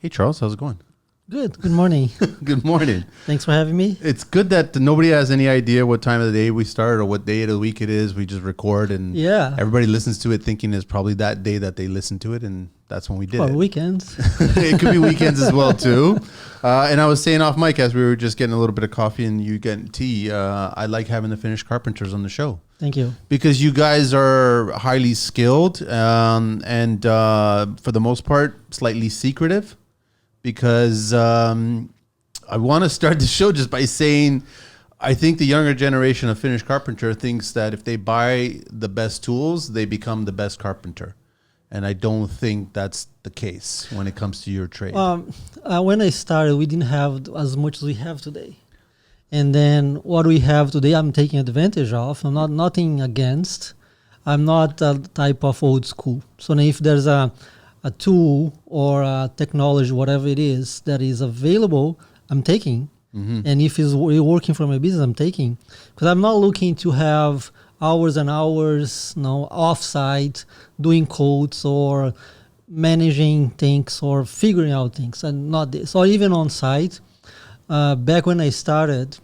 Hey, Charles, how's it going? Good. Good morning. Good morning. Thanks for having me. It's good that nobody has any idea what time of the day we start or what day of the week it is. We just record and everybody listens to it thinking it's probably that day that they listen to it, and that's when we did it. Weekends. It could be weekends as well, too. And I was saying off mic as we were just getting a little bit of coffee and you getting tea, I like having the Finished Carpenters on the show. Thank you. Because you guys are highly skilled and for the most part, slightly secretive. Because I want to start the show just by saying I think the younger generation of Finished Carpenter thinks that if they buy the best tools, they become the best carpenter. And I don't think that's the case when it comes to your trade. When I started, we didn't have as much as we have today. And then what we have today, I'm taking advantage of. I'm not nothing against. I'm not a type of old school. So if there's a tool or a technology, whatever it is, that is available, I'm taking. Mm-hmm. And if it's working for my business, I'm taking. Because I'm not looking to have hours and hours, off-site, doing codes or managing things or figuring out things. And not this. Or even on-site. Back when I started,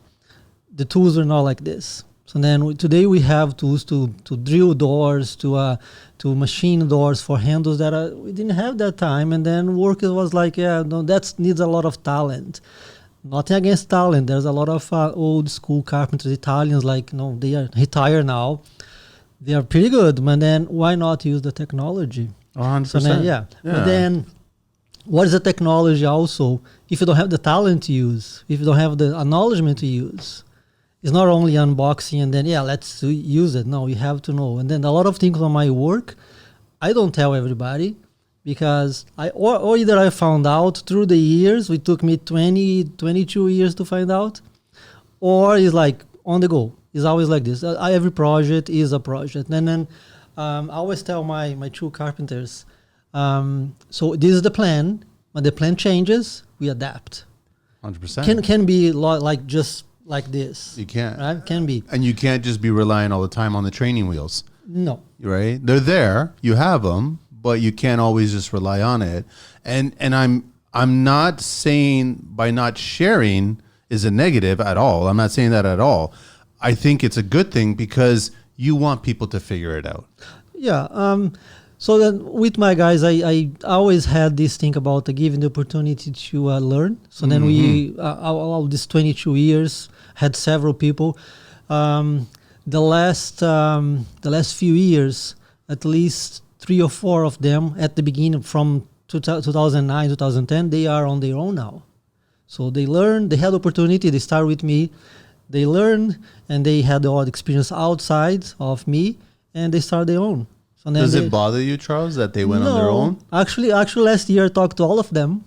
the tools were not like this. So then today we have tools to drill doors, to machine doors for handles that we didn't have that time. And then work was like, that needs a lot of talent. Nothing against talent. There's a lot of old school carpenters, Italians, they are retired now. They are pretty good. But then why not use the technology? 100%. So then, But then what is the technology also? If you don't have the talent to use, if you don't have the acknowledgement to use, it's not only unboxing and then, let's use it. No, you have to know. And then a lot of things on my work, I don't tell everybody because or either I found out through the years, it took me 22 years to find out, or it's like on the go. It's always like this. Every project is a project. And then I always tell my two carpenters, so this is the plan. When the plan changes, we adapt. 100%. Can be like just like this. You can't. Right? Can be. And you can't just be relying all the time on the training wheels. No. Right? They're there. You have them, but you can't always just rely on it. And I'm not saying by not sharing is a negative at all. I'm not saying that at all. I think it's a good thing because you want people to figure it out. Yeah. So then with my guys, I always had this thing about giving the opportunity to learn. So then we, all these 22 years, had several people. The last few years, at least 3 or 4 of them at the beginning from 2009, 2010, they are on their own now. So they learned, they had opportunity, they started with me, they learned, and they had all the experience outside of me, and they started their own. So does it bother you, Charles, that they went on their own? Actually, last year I talked to all of them.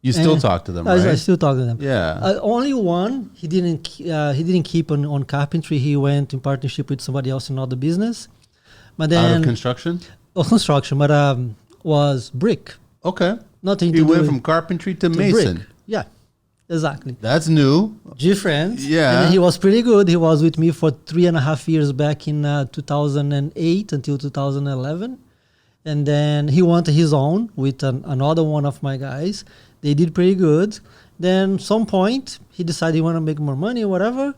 You still talk to them, right? I still talk to them. Yeah. Only one, he didn't keep on carpentry. He went in partnership with somebody else in another business. But then out of construction? Construction, but was brick. Okay. Nothing. He went from carpentry to mason. Brick. Yeah. Exactly. That's new. Different. Yeah. And he was pretty good. He was with me for 3.5 years back in 2008 until 2011. And then he wanted his own with another one of my guys. They did pretty good. Then some point, he decided he wanted to make more money or whatever.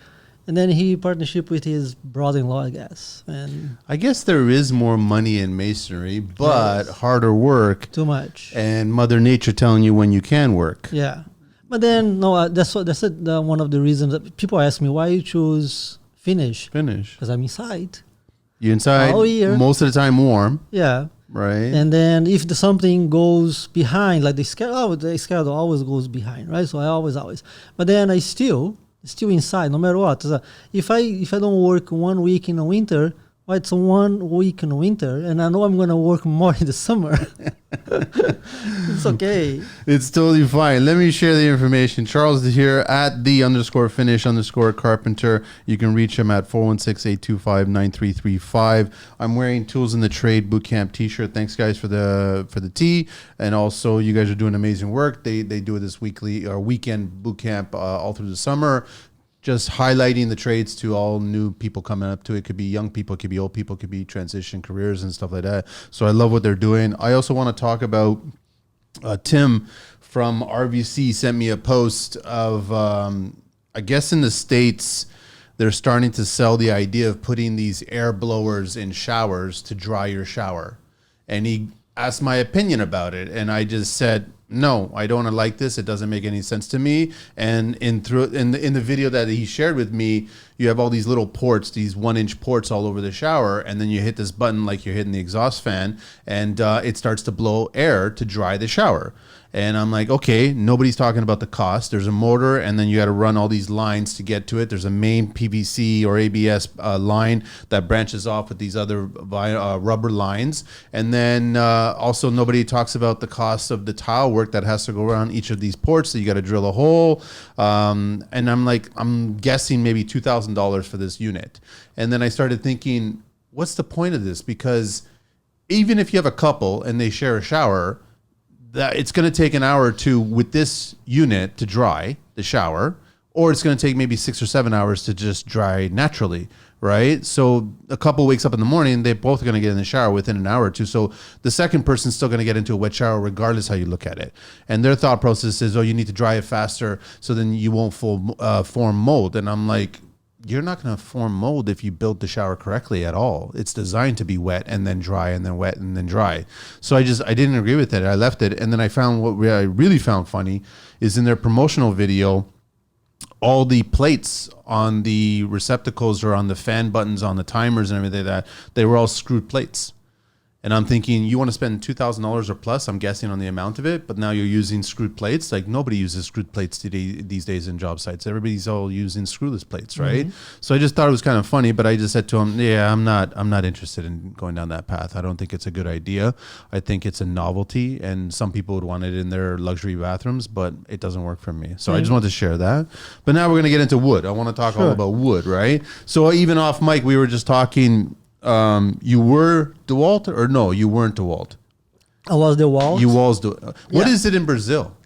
And then he partnership with his brother-in-law, I guess. And I guess there is more money in masonry, but harder work. Too much. And Mother Nature telling you when you can work. Yeah. But then, that's one of the reasons that people ask me, why you choose Finish? Because I'm inside. You're inside all year. Most of the time warm. Yeah. Right. And then if something goes behind, like the schedule always goes behind, right? So I always. But then I still inside, no matter what. So if I don't work 1 week in the winter, well, it's 1 week in the winter, and I know I'm going to work more in the summer. It's okay. It's totally fine. Let me share the information. Charles is here at _finish_carpenter. You can reach him at 416-825-9335. I'm wearing Tools in the Trade Bootcamp t-shirt. Thanks, guys, for the tee. And also, you guys are doing amazing work. They do this weekly or weekend bootcamp all through the summer. Just highlighting the trades to all new people coming up to it. Could be young people, could be old people, could be transition careers and stuff like that. So I love what they're doing. I also want to talk about Tim from RVC sent me a post of, I guess in the States, they're starting to sell the idea of putting these air blowers in showers to dry your shower. And he asked my opinion about it. And I just said, no, I don't like this. It doesn't make any sense to me. And in the video that he shared with me, you have all these little ports, these 1-inch ports all over the shower, and then you hit this button like you're hitting the exhaust fan, and it starts to blow air to dry the shower. And I'm like, okay, nobody's talking about the cost. There's a motor, and then you got to run all these lines to get to it. There's a main PVC or ABS line that branches off with these other rubber lines. And then also nobody talks about the cost of the tile work that has to go around each of these ports. So you got to drill a hole. And I'm like, I'm guessing maybe $2,000 for this unit. And then I started thinking, what's the point of this? Because even if you have a couple and they share a shower, that it's going to take an hour or two with this unit to dry the shower, or it's going to take maybe 6 or 7 hours to just dry naturally, right? So a couple wakes up in the morning, they're both going to get in the shower within an hour or two. So the second person's still going to get into a wet shower regardless how you look at it. And their thought process is, oh, you need to dry it faster so then you won't form mold. And I'm like, you're not going to form mold if you build the shower correctly at all. It's designed to be wet and then dry and then wet and then dry. So I didn't agree with it. I left it. And then I found what I really found funny is in their promotional video, all the plates on the receptacles or on the fan buttons, on the timers and everything like that, they were all screwed plates. And I'm thinking, you want to spend $2,000 or plus, I'm guessing, on the amount of it, but now you're using screwed plates. Like, nobody uses screwed plates these days in job sites. Everybody's all using screwless plates, right? Mm-hmm. So I just thought it was kind of funny, but I just said to him, yeah, I'm not interested in going down that path. I don't think it's a good idea. I think it's a novelty, and some people would want it in their luxury bathrooms, but it doesn't work for me. So I just wanted to share that. But now we're going to get into wood. I want to talk all about wood, right? So even off mic, we were just talking. You were DeWalt or no? You weren't DeWalt. I was DeWalt. You was DeWalt. What is it in Brazil?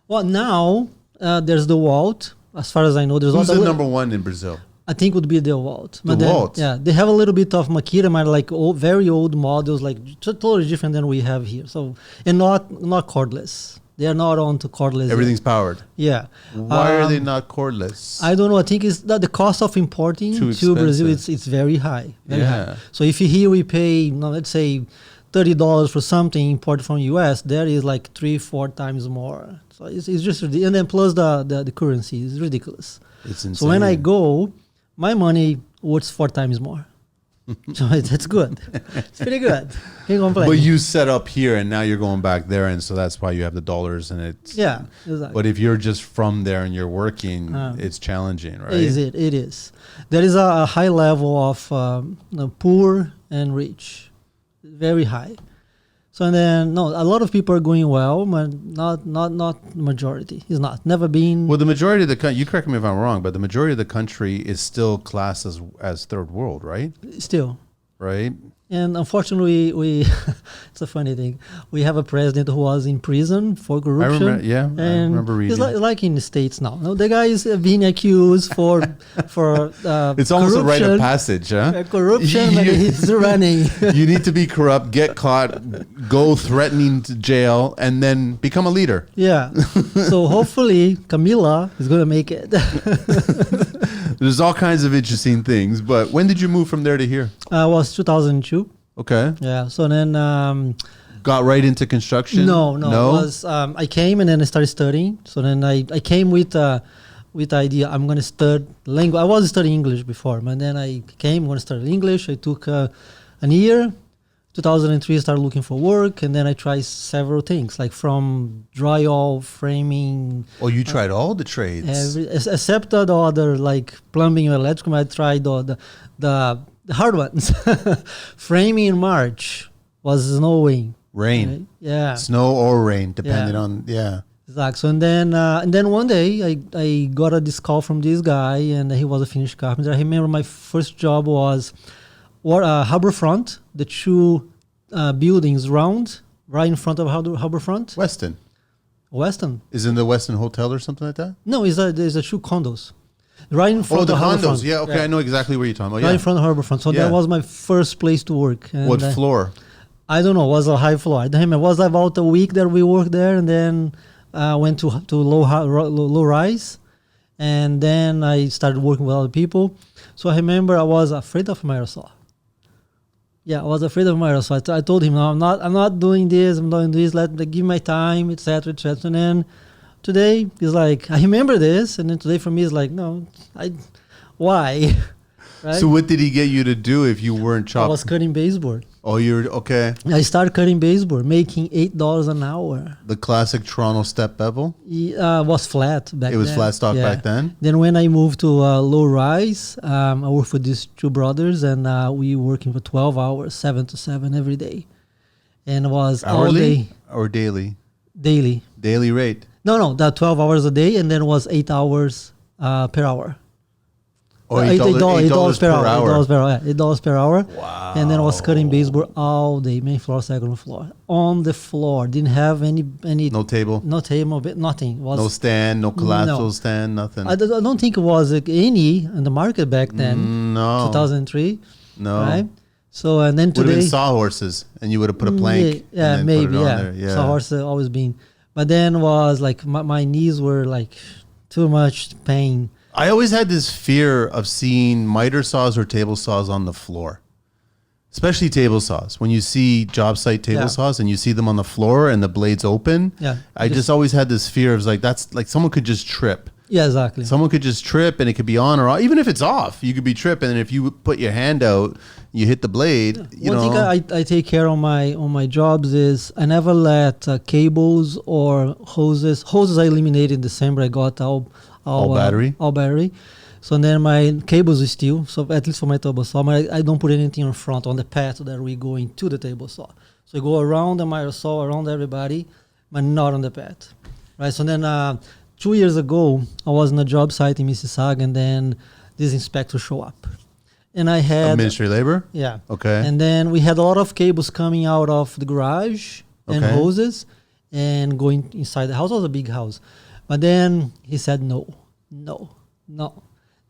Well, now there's DeWalt. As far as I know, there's Who's also the number one in Brazil? I think would be DeWalt. DeWalt. Yeah, they have a little bit of Makita, like very old models, like totally different than we have here. So and not cordless. They are not on to cordless. Everything's powered. Yeah. Why are they not cordless? I don't know. I think it's that the cost of importing to Brazil it's very high. Very high. So if here we pay, let's say, $30 for something imported from US, there is like 3-4 times more. So it's just ridiculous. And then plus the currency is ridiculous. It's insane. So when I go, my money worth 4 times more. So that's good. It's pretty good. Can't complain. But you set up here and now you're going back there, and so that's why you have the dollars, and it's exactly. But if you're just from there and you're working, it's challenging, right? It is. There is a high level of poor and rich, very high. So and then a lot of people are going well, but not majority. It's not. Never been. Well, the majority of the country, you correct me if I'm wrong, but the majority of the country is still classed as third world, right? Still. Right. And unfortunately, we it's a funny thing. We have a president who was in prison for corruption. I remember reading. It's like in the States now. No, the guy is being accused for it's almost a rite of passage, huh? Corruption, but he's running. You need to be corrupt, get caught, go threatening to jail, and then become a leader. Yeah. So hopefully Camila is going to make it. There's all kinds of interesting things. But when did you move from there to here? It was 2002. Okay. Yeah. So then got right into construction. No. It was I came and then I started studying. So then I came with the idea I'm going to study language. I was studying English before, but then I came. I'm going to study English. I took an year. 2003 I started looking for work, and then I tried several things, like from drywall, framing. Oh, you tried all the trades, except the other, like plumbing and electrical. I tried the hard ones. Framing in March was snowing. Rain. Right? Yeah. Snow or rain, depending on, Exactly. So and then one day I got this call from this guy, and he was a finished carpenter. I remember my first job was Harborfront, the two buildings round, right in front of Harborfront. Weston. Is in the Weston Hotel or something like that? No, there's a two condos. Right in front of Harborfront. Oh, the condos. Yeah, okay, I know exactly where you're talking about. Right in front of Harborfront. So that was my first place to work. And what floor? I don't know. It was a high floor. I don't remember. It was about a week that we worked there, and then went to low rise, and then I started working with other people. So I remember I was afraid of miter saw. Yeah, I was afraid of miter saw. I told him, no, I'm not doing this. I'm doing this. Let me give my time, etc., etc. And then today he's like, I remember this, and then today for me is like, no, why? Right? So what did he get you to do if you weren't chopping? I was cutting baseboard. Oh, you're okay. I started cutting baseboard, making $8 an hour. The classic Toronto step bevel. Was flat back then. It was flat stock back then. Then when I moved to low rise, I worked for these two brothers, and we working for 12 hours, 7 to 7 every day, and it was hourly all day or daily. Daily Rate. No, that 12 hours a day, and then was 8 hours per hour. Oh, $8 per hour. $8 per hour. Yeah, $8 per hour. Wow. And then I was cutting baseboard all day, main floor, second floor, on the floor. Didn't have any no table, nothing. Was no stand, no collapsible stand, nothing. I don't think it was any in the market back then. No, 2003. No, right. So and then would today have been sawhorses, and you would have put a plank. Yeah, and maybe. put it on there. Sawhorses always been, but then was like my knees were like too much pain. I always had this fear of seeing miter saws or table saws on the floor, especially table saws. When you see job site table saws and you see them on the floor and the blades open, I just always had this fear of like, that's like someone could just trip. Yeah, exactly. Someone could just trip and it could be on or off. Even if it's off, you could be tripping. And if you put your hand out, you hit the blade. One thing I take care on my jobs is I never let cables or hoses. Hoses I eliminated in December. I got all battery. So then my cables is still, so at least for my table saw, I don't put anything in front on the path that we go into the table saw. So I go around the miter saw, around everybody, but not on the path. Right. So then 2 years ago, I was in a job site in Mississauga, and then this inspector show up. And I had ministry labor? Yeah. Okay. And then we had a lot of cables coming out of the garage and hoses and going inside the house. It was a big house. But then he said, no.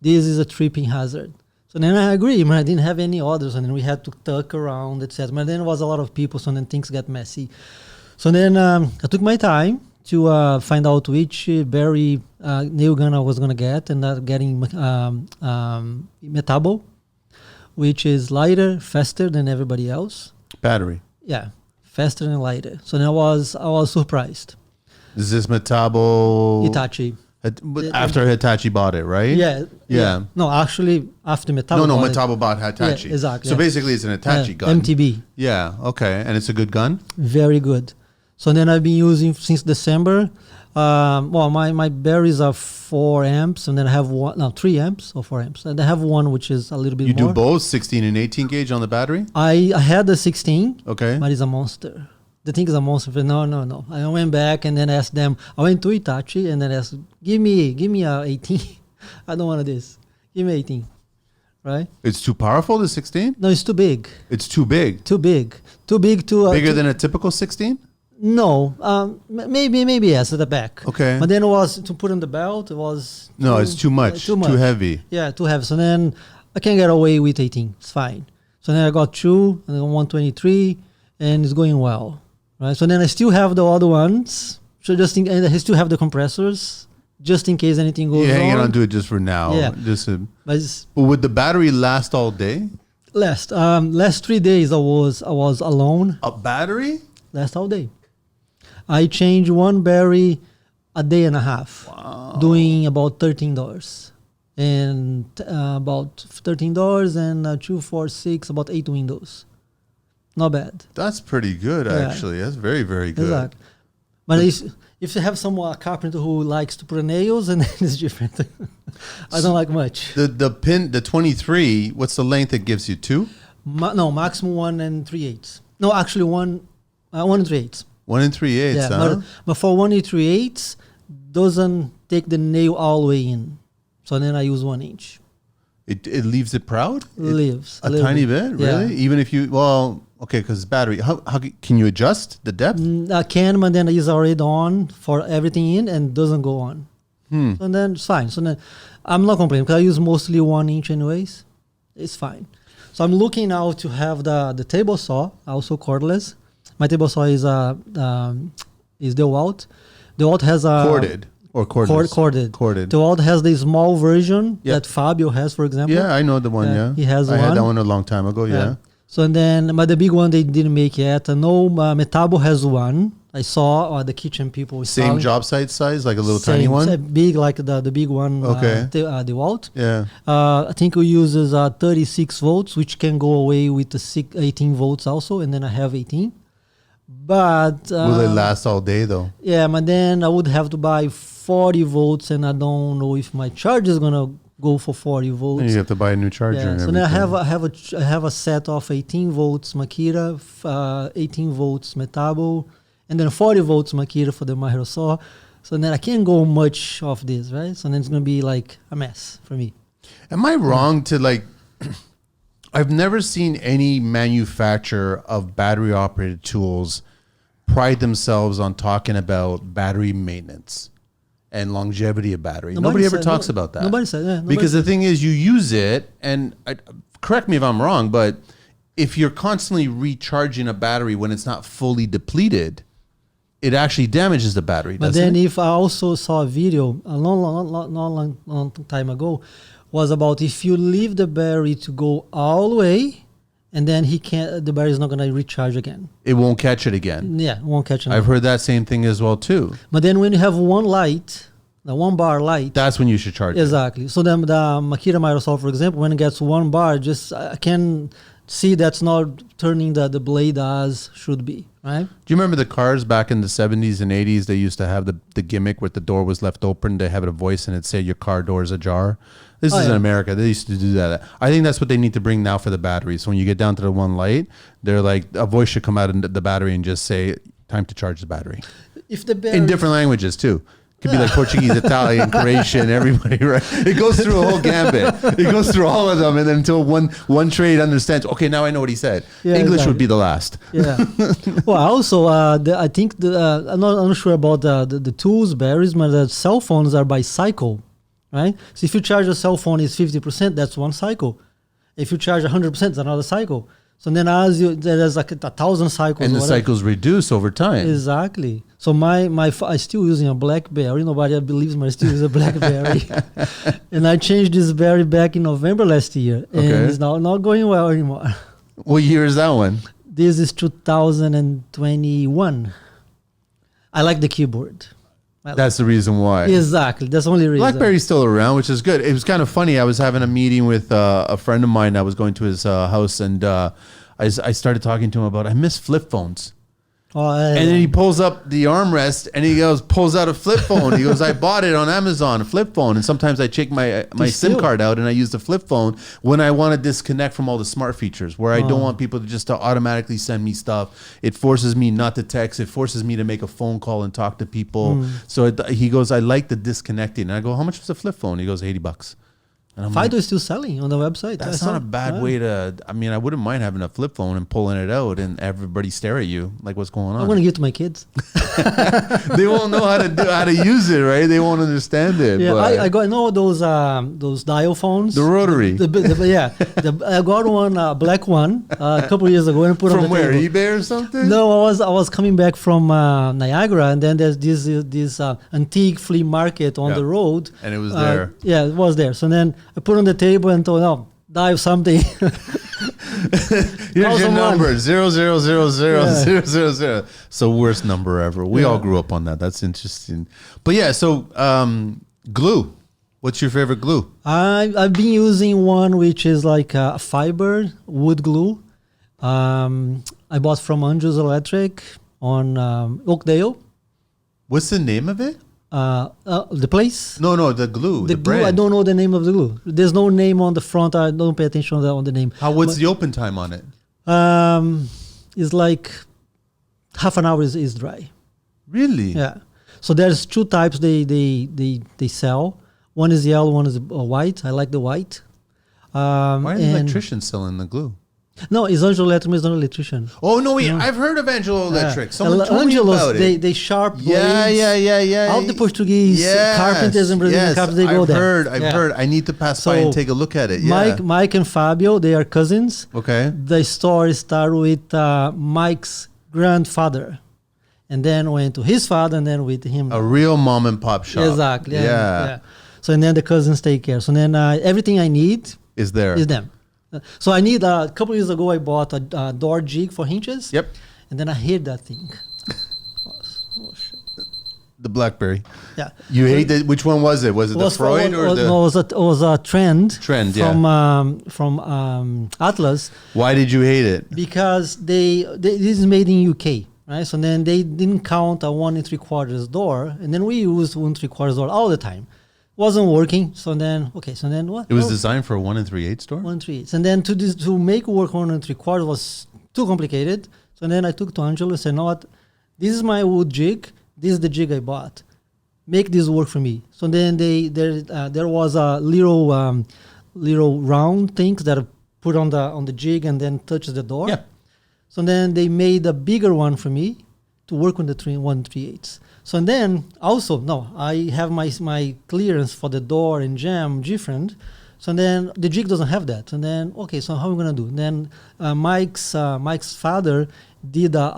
This is a tripping hazard. So then I agree. I didn't have any others. And then we had to tuck around, etc. But then there was a lot of people, so then things got messy. So then I took my time to find out which berry nail gun I was going to get, and getting Metabo, which is lighter, faster than everybody else. Battery. Yeah, faster and lighter. So then I was surprised. Is this Metabo? Hitachi. After Hitachi bought it, right? Yeah. No, actually, after Metabo. No, Metabo bought Hitachi. Yeah, exactly. So basically, it's an Hitachi gun. MTB. Yeah. Okay, and it's a good gun. Very good. So then I've been using since December. My berries are 4 amps, and then I have 3 amps or 4 amps, and I have one which is a little bit more. You do both 16 and 18 gauge on the battery? I had the 16. Okay. But it's a monster. The thing is a monster. But no. I went back and then asked them. I went to Hitachi and then asked, give me a 18. I don't want this. Give me 18. Right? It's too powerful, the 16? No, it's too big. It's too big. Too big. Bigger than a typical 16? No, maybe yes at the back. Okay. But then it was to put on the belt. It was it's too much. Too heavy. Yeah, too heavy. So then I can get away with 18. It's fine. So then I got 2 and then 123, and it's going well. Right. So then I still have the other ones. So and I still have the compressors just in case anything goes wrong. Yeah, hanging on to it just for now. Yeah. But would the battery last all day? Last 3 days I was alone. A battery? Last all day. I changed one berry a day and a half. Wow. Doing about $13. And about $13 and 2, 4, 6, about 8 windows. Not bad. That's pretty good, actually. That's very, very good. Exactly. But if you have a carpenter who likes to put nails, and it's different. I don't like much. The 23, what's the length it gives you? 2? Maximum 1 3/8. No, actually 1 3/8. 1 3/8, yeah, huh? But for 1 3/8 doesn't take the nail all the way in. So then I use 1 inch. It leaves it proud? Leaves. A tiny bit? Really? Even if you, okay, because it's battery. How can you adjust the depth? I can, but then it's already on for everything in and doesn't go on. So then it's fine. So then I'm not complaining because I use mostly 1 inch anyways. It's fine. So I'm looking now to have the table saw, also cordless. My table saw is DeWalt. DeWalt has a Corded or cordless? Corded. Corded. DeWalt has the small version Yeah. that Fabio has, for example. Yeah, I know the one. Yeah, he has I had one. that one a long time ago. Yeah. So and then, but the big one they didn't make yet. I know Metabo has one. I saw the kitchen people Same selling. job site size, like a little tiny one. Big, like the big one. Okay. DeWalt. Yeah. I think it uses 36 volts, which can go away with the 18 volts also, and then I have 18. But Will it last all day though? yeah, but then I would have to buy 40 volts, and I don't know if my charge is gonna go for 40 volts. And you have to buy a new charger. Yeah, And so then everything. I have a set of 18 volts Makita, 18 volts Metabo, and then 40 volts Makita for the Mahiro saw. So then I can't go much of this, right? So then it's gonna be like a mess for me. Am I wrong to like? I've never seen any manufacturer of battery operated tools pride themselves on talking about battery maintenance and longevity of battery. Nobody ever talks about that. Nobody said, yeah. Because the thing is, you use it, and correct me if I'm wrong, but if you're constantly recharging a battery when it's not fully depleted, it actually damages the battery. But then if I also saw a video a long time ago, was about if you leave the battery to go all the way, and then the battery is not going to recharge again. It won't catch it again. Yeah, it won't catch it. I've heard that same thing as well too. But then when you have one light, the 1 bar light. That's when you should charge it. Exactly. So then the Makita Microsoft, for example, when it gets 1 bar, just I can see that's not turning the blade as should be, right? Do you remember the cars back in the 70s and 80s? They used to have the gimmick where the door was left open. They have a voice and it said your car door is ajar. This is in America. They used to do that. I think that's what they need to bring now for the battery. So when you get down to the one light, they're like, a voice should come out in the battery and just say, time to charge the battery. If the battery In different languages too. Could be like Portuguese, Italian, Croatian, everybody, right? It goes through a whole gambit. It goes through all of them, and then until one trade understands, okay, now I know what he said. Yeah, English exactly. would be the last. Yeah. Well, also, I think I'm not sure about the tools batteries, but the cell phones are by cycle, right? So if you charge a cell phone is 50%, that's one cycle. If you charge 100%, it's another cycle. So then there's like 1,000 cycles. And the cycles reduce over time. Exactly. So I still using a BlackBerry. Nobody believes me. I still use a BlackBerry. And I changed this berry back in November last year. And it's now not going well anymore. What year is that one? This is 2021. I like the keyboard. That's the reason why. Exactly. That's the only reason. BlackBerry's still around, which is good. It was kind of funny. I was having a meeting with a friend of mine. I was going to his house, and I started talking to him about I miss flip phones. And then he pulls up the armrest and he pulls out a flip phone. He goes, I bought it on Amazon, a flip phone. And sometimes I take my SIM card out and I use the flip phone when I want to disconnect from all the smart features, where I don't want people to automatically send me stuff. It forces me not to text. It forces me to make a phone call and talk to people. So he goes, I like the disconnecting. And I go, how much was a flip phone? He goes, $80. And I'm Fido is still selling on the website. That's not a bad way to. I mean, I wouldn't mind having a flip phone and pulling it out and everybody stare at you like, what's going on? I'm gonna give it to my kids. They won't know how to use it, right? They won't understand it. Yeah, but I got those dial phones. the rotary. I got one black one a couple years ago and put on the From where? table. eBay or something? No, I was coming back from Niagara, and then there's this antique flea market on the road, And it was there. Yeah, it was there. So then I put on the table and thought, no, dial something. Here's your number 0000000. So worst number ever. We all grew up on that. That's interesting. But yeah, so glue. What's your favorite glue? I've been using one which is like a fiber wood glue. I bought from Andrews Electric on Oakdale. What's the name of it? The place? No, the glue. The glue. brand. I don't know the name of the glue. There's no name on the front. I don't pay attention on the name. What's the open time on it? It's like half an hour is dry. Really? Yeah. So there's two types they sell. One is yellow, one is white. I like the white. Why are the electricians selling the glue? No, it's Angelo Electric, is not an electrician. Oh, no, wait. I've heard of Angelo Electric. Someone told me Angelo's, about it. they sharp blades. Yeah. All the Portuguese carpenters and Brazilian carpenters, they go there. I've heard. I need to pass by and take a look at it. Yeah. Mike and Fabio, they are cousins. Okay. The story started with Mike's grandfather. and then went to his father, and then with him. A real mom and pop shop. Exactly. Yeah. So and then the cousins take care. So then everything I need Is there. is them. So I need a couple years ago I bought a door jig for hinges. Yep. And then I hate that thing. Oh shit. The BlackBerry. Yeah. You hate it? Which one was it? Was it the Freud or the... No, it was a trend. Trend, from Atlas. Why did you hate it? Because this is made in UK, right? So then they didn't count a 1 3/4 door, and then we used 1 3/4 door all the time. Wasn't working. So then what? It was designed for a 1 3/8 door? 1 3/8. And then to make work 1 3/4 was too complicated. So then I took to Angelo and said, "No, what? This is my wood jig. This is the jig I bought. Make this work for me." So then there was a little round things that are put on the jig and then touches the door. Yeah. So then they made a bigger one for me to work on the 1 3/8. So and then also I have my clearance for the door and jamb different. So then the jig doesn't have that. And then so how are we gonna do? And then Mike's father did a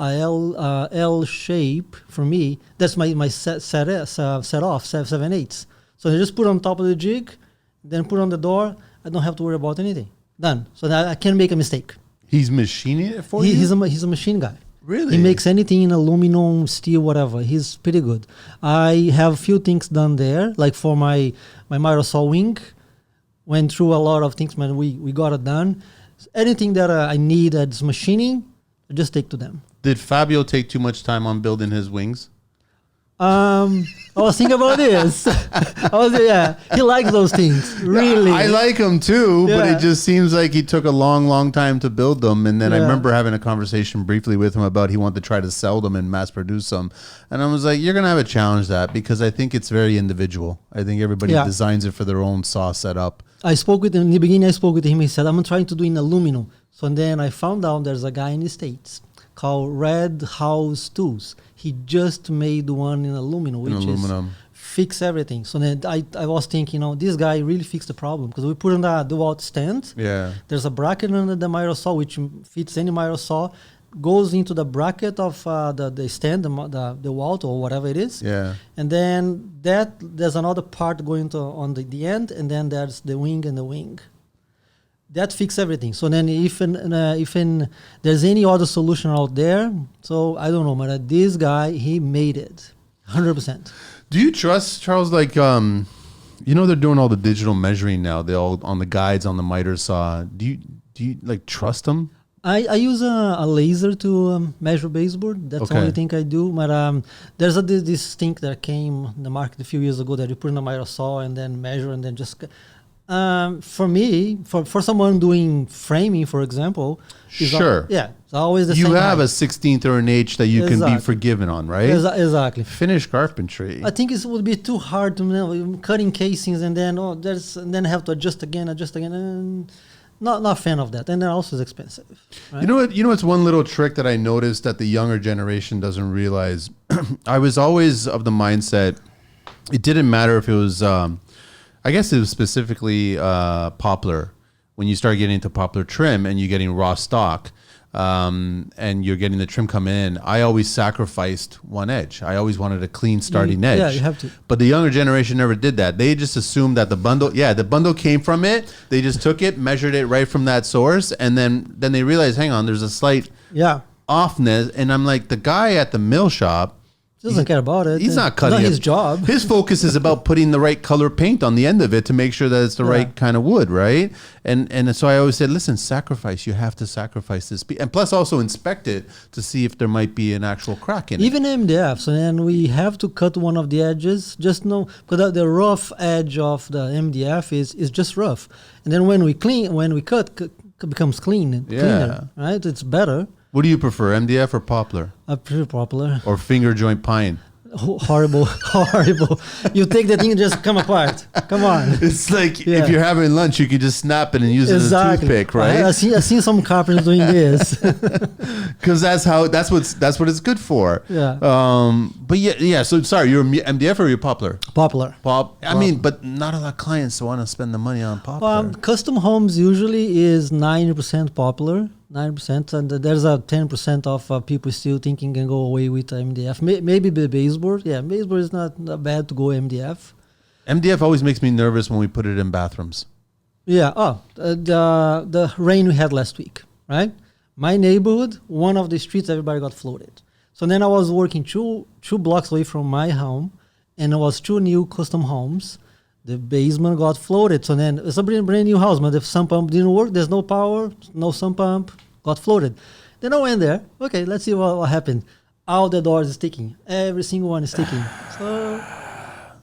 L shape for me. That's my set off 7/8. So I just put on top of the jig, then put on the door. I don't have to worry about anything. Done. So that I can't make a mistake. He's machining it for you? He's a machine guy. Really? He makes anything in aluminum, steel, whatever. He's pretty good. I have a few things done there, like for my Microsoft wing. Went through a lot of things, man. We got it done. Anything that I need that's machining, I just take to them. Did Fabio take too much time on building his wings? I was thinking about this. He likes those things. Really. I like them too, but Yeah. it just seems like he took a long time to build them. And then I Yeah. remember having a conversation briefly with him about he wanted to try to sell them and mass produce them. And I was like, you're going to have a challenge that because I think it's very individual. I think everybody Yeah. designs it for their own saw setup. I spoke with him in the beginning. I spoke with him. He said, "I'm trying to do in aluminum." So then I found out there's a guy in the States called Red House Tools. He just made one in aluminum, which is fix everything. So then I was thinking, this guy really fixed the problem because we put on the dual stand. Yeah. There's a bracket under the miter saw which fits any miter saw, goes into the bracket of the stand, the wall or whatever it is. Yeah. And then there's another part going on the end, and then there's the wing and the wing. That fixes everything. So then if there's any other solution out there, so I don't know, but this guy, he made it 100%. Do you trust, Charles, like, they're doing all the digital measuring now. They all on the guides on the miter saw. Do you like trust them? I use a laser to measure baseboard. That's the only thing I do. But there's this thing that came in the market a few years ago that you put in a miter saw and then measure and then just... for me, for someone doing framing, for example, sure, it's always the same. You have height. a 16th or an H that you can be forgiven on, right? Exactly. Finish carpentry. I think it would be too hard to cutting casings and then have to adjust again. And not a fan of that. And then also it's expensive. Right? You know what's one little trick that I noticed that the younger generation doesn't realize. I was always of the mindset it didn't matter if it was. I guess it was specifically poplar. When you start getting into poplar trim and you're getting raw stock and you're getting the trim come in, I always sacrificed one edge. I always wanted a clean starting edge. Yeah, you have to. But the younger generation never did that. They just assumed that the bundle came from it. They just took it, measured it right from that source, and then they realized, hang on, there's a slight offness. And I'm like, the guy at the mill shop, doesn't care about it. He's not cutting it. His job. His focus is about putting the right color paint on the end of it to make sure that it's the right kind of wood, right? And so I always said, listen, sacrifice. You have to sacrifice this. And plus also inspect it to see if there might be an actual crack in it. Even MDF. So then we have to cut one of the edges. Just know, because the rough edge of the MDF is just rough. And then when we cut, it becomes cleaner, right? It's better. What do you prefer, MDF or poplar? I prefer poplar. Or finger joint pine? Horrible. You take the thing and just come apart. Come on. It's like if you're having lunch, you can just snap it and use it as a toothpick, right? I've seen some carpenters doing this. Because that's what it's good for. Yeah. But yeah. So sorry, you're MDF or you're poplar? Poplar. I mean, but not a lot of clients want to spend the money on poplar. Custom homes usually is 90% poplar, 90%, and there's a 10% of people still thinking can go away with MDF. Maybe the baseboard. Yeah, baseboard is not bad to go MDF. MDF always makes me nervous when we put it in bathrooms. Yeah. The rain we had last week, right? My neighborhood, one of the streets, everybody got flooded. So then I was working two blocks away from my home, and it was 2 new custom homes. The basement got flooded. So then it's a brand new house, but the sump pump didn't work. There's no power, no sump pump, got flooded. Then I went there. Okay, let's see what happened. All the doors is sticking. Every single one is sticking. So,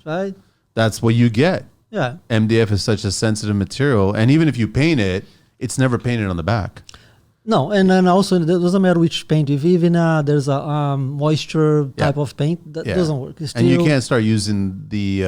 right? That's what you get. Yeah. MDF is such a sensitive material. And even if you paint it, it's never painted on the back. No, and then also it doesn't matter which paint. If even there's a moisture type of paint, that doesn't work. And you can't start using the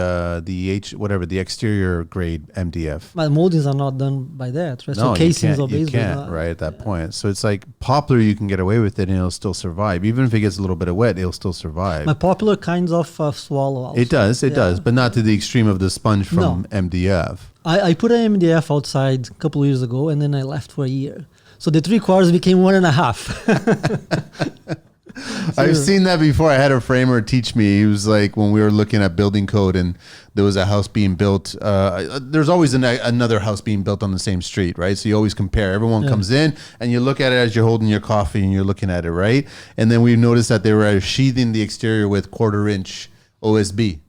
exterior grade MDF. My moldings are not done by that, right? No, so casings or you can't, right, at that point. So it's like poplar, you can get away with it and it'll still survive. Even if it gets a little bit of wet, it'll still survive. My poplar kinds of swallow also. It does, but not to the extreme of the sponge from MDF. I put an MDF outside a couple of years ago, and then I left for a year. So the 3/4 became 1.5. I've seen that before. I had a framer teach me. He was like, when we were looking at building code and there was a house being built, there's always another house being built on the same street, right? So you always compare. Everyone comes in and you look at it as you're holding your coffee and you're looking at it, right? And then we noticed that they were sheathing the exterior with 1/4-inch OSB.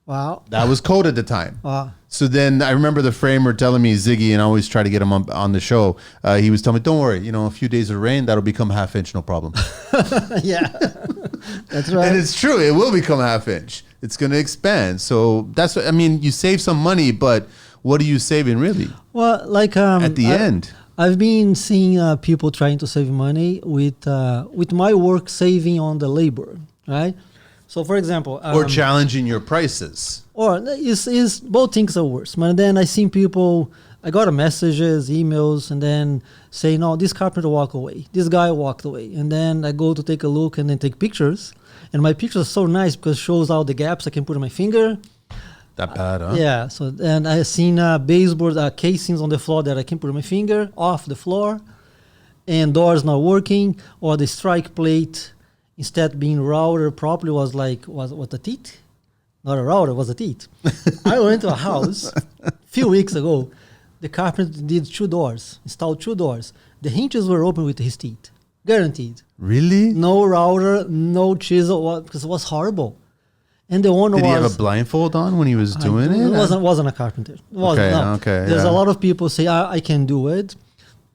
Wow. That was code at the time. Wow. So then I remember the framer telling me, Ziggy, and I always try to get him on the show. He was telling me, don't worry, a few days of rain, that'll become 1/2 inch, no problem. Yeah, that's right. And it's true. It will become 1/2 inch. It's going to expand. So that's what, you save some money, but what are you saving really? Well, like at the end. I've been seeing people trying to save money with my work saving on the labor, right? So, for example, or challenging your prices, or is both things are worse. But then I seen people. I got messages, emails, and then say, "No, this carpenter walked away. This guy walked away." And then I go to take a look and then take pictures. And my pictures are so nice because it shows all the gaps I can put on my finger. That bad, huh? Yeah. So and I seen baseboard casings on the floor that I can put on my finger off the floor, and doors not working, or the strike plate. Instead being routed properly was a teeth? Not a router, was a teeth. I went to a house a few weeks ago. The carpenter did 2 doors, installed 2 doors. The hinges were open with his teeth. Guaranteed. Really? No router, no chisel, because it was horrible. And the owner Did he have a blindfold on when he was doing it? It wasn't a carpenter. It wasn't, okay. There's a lot of people say, I can do it.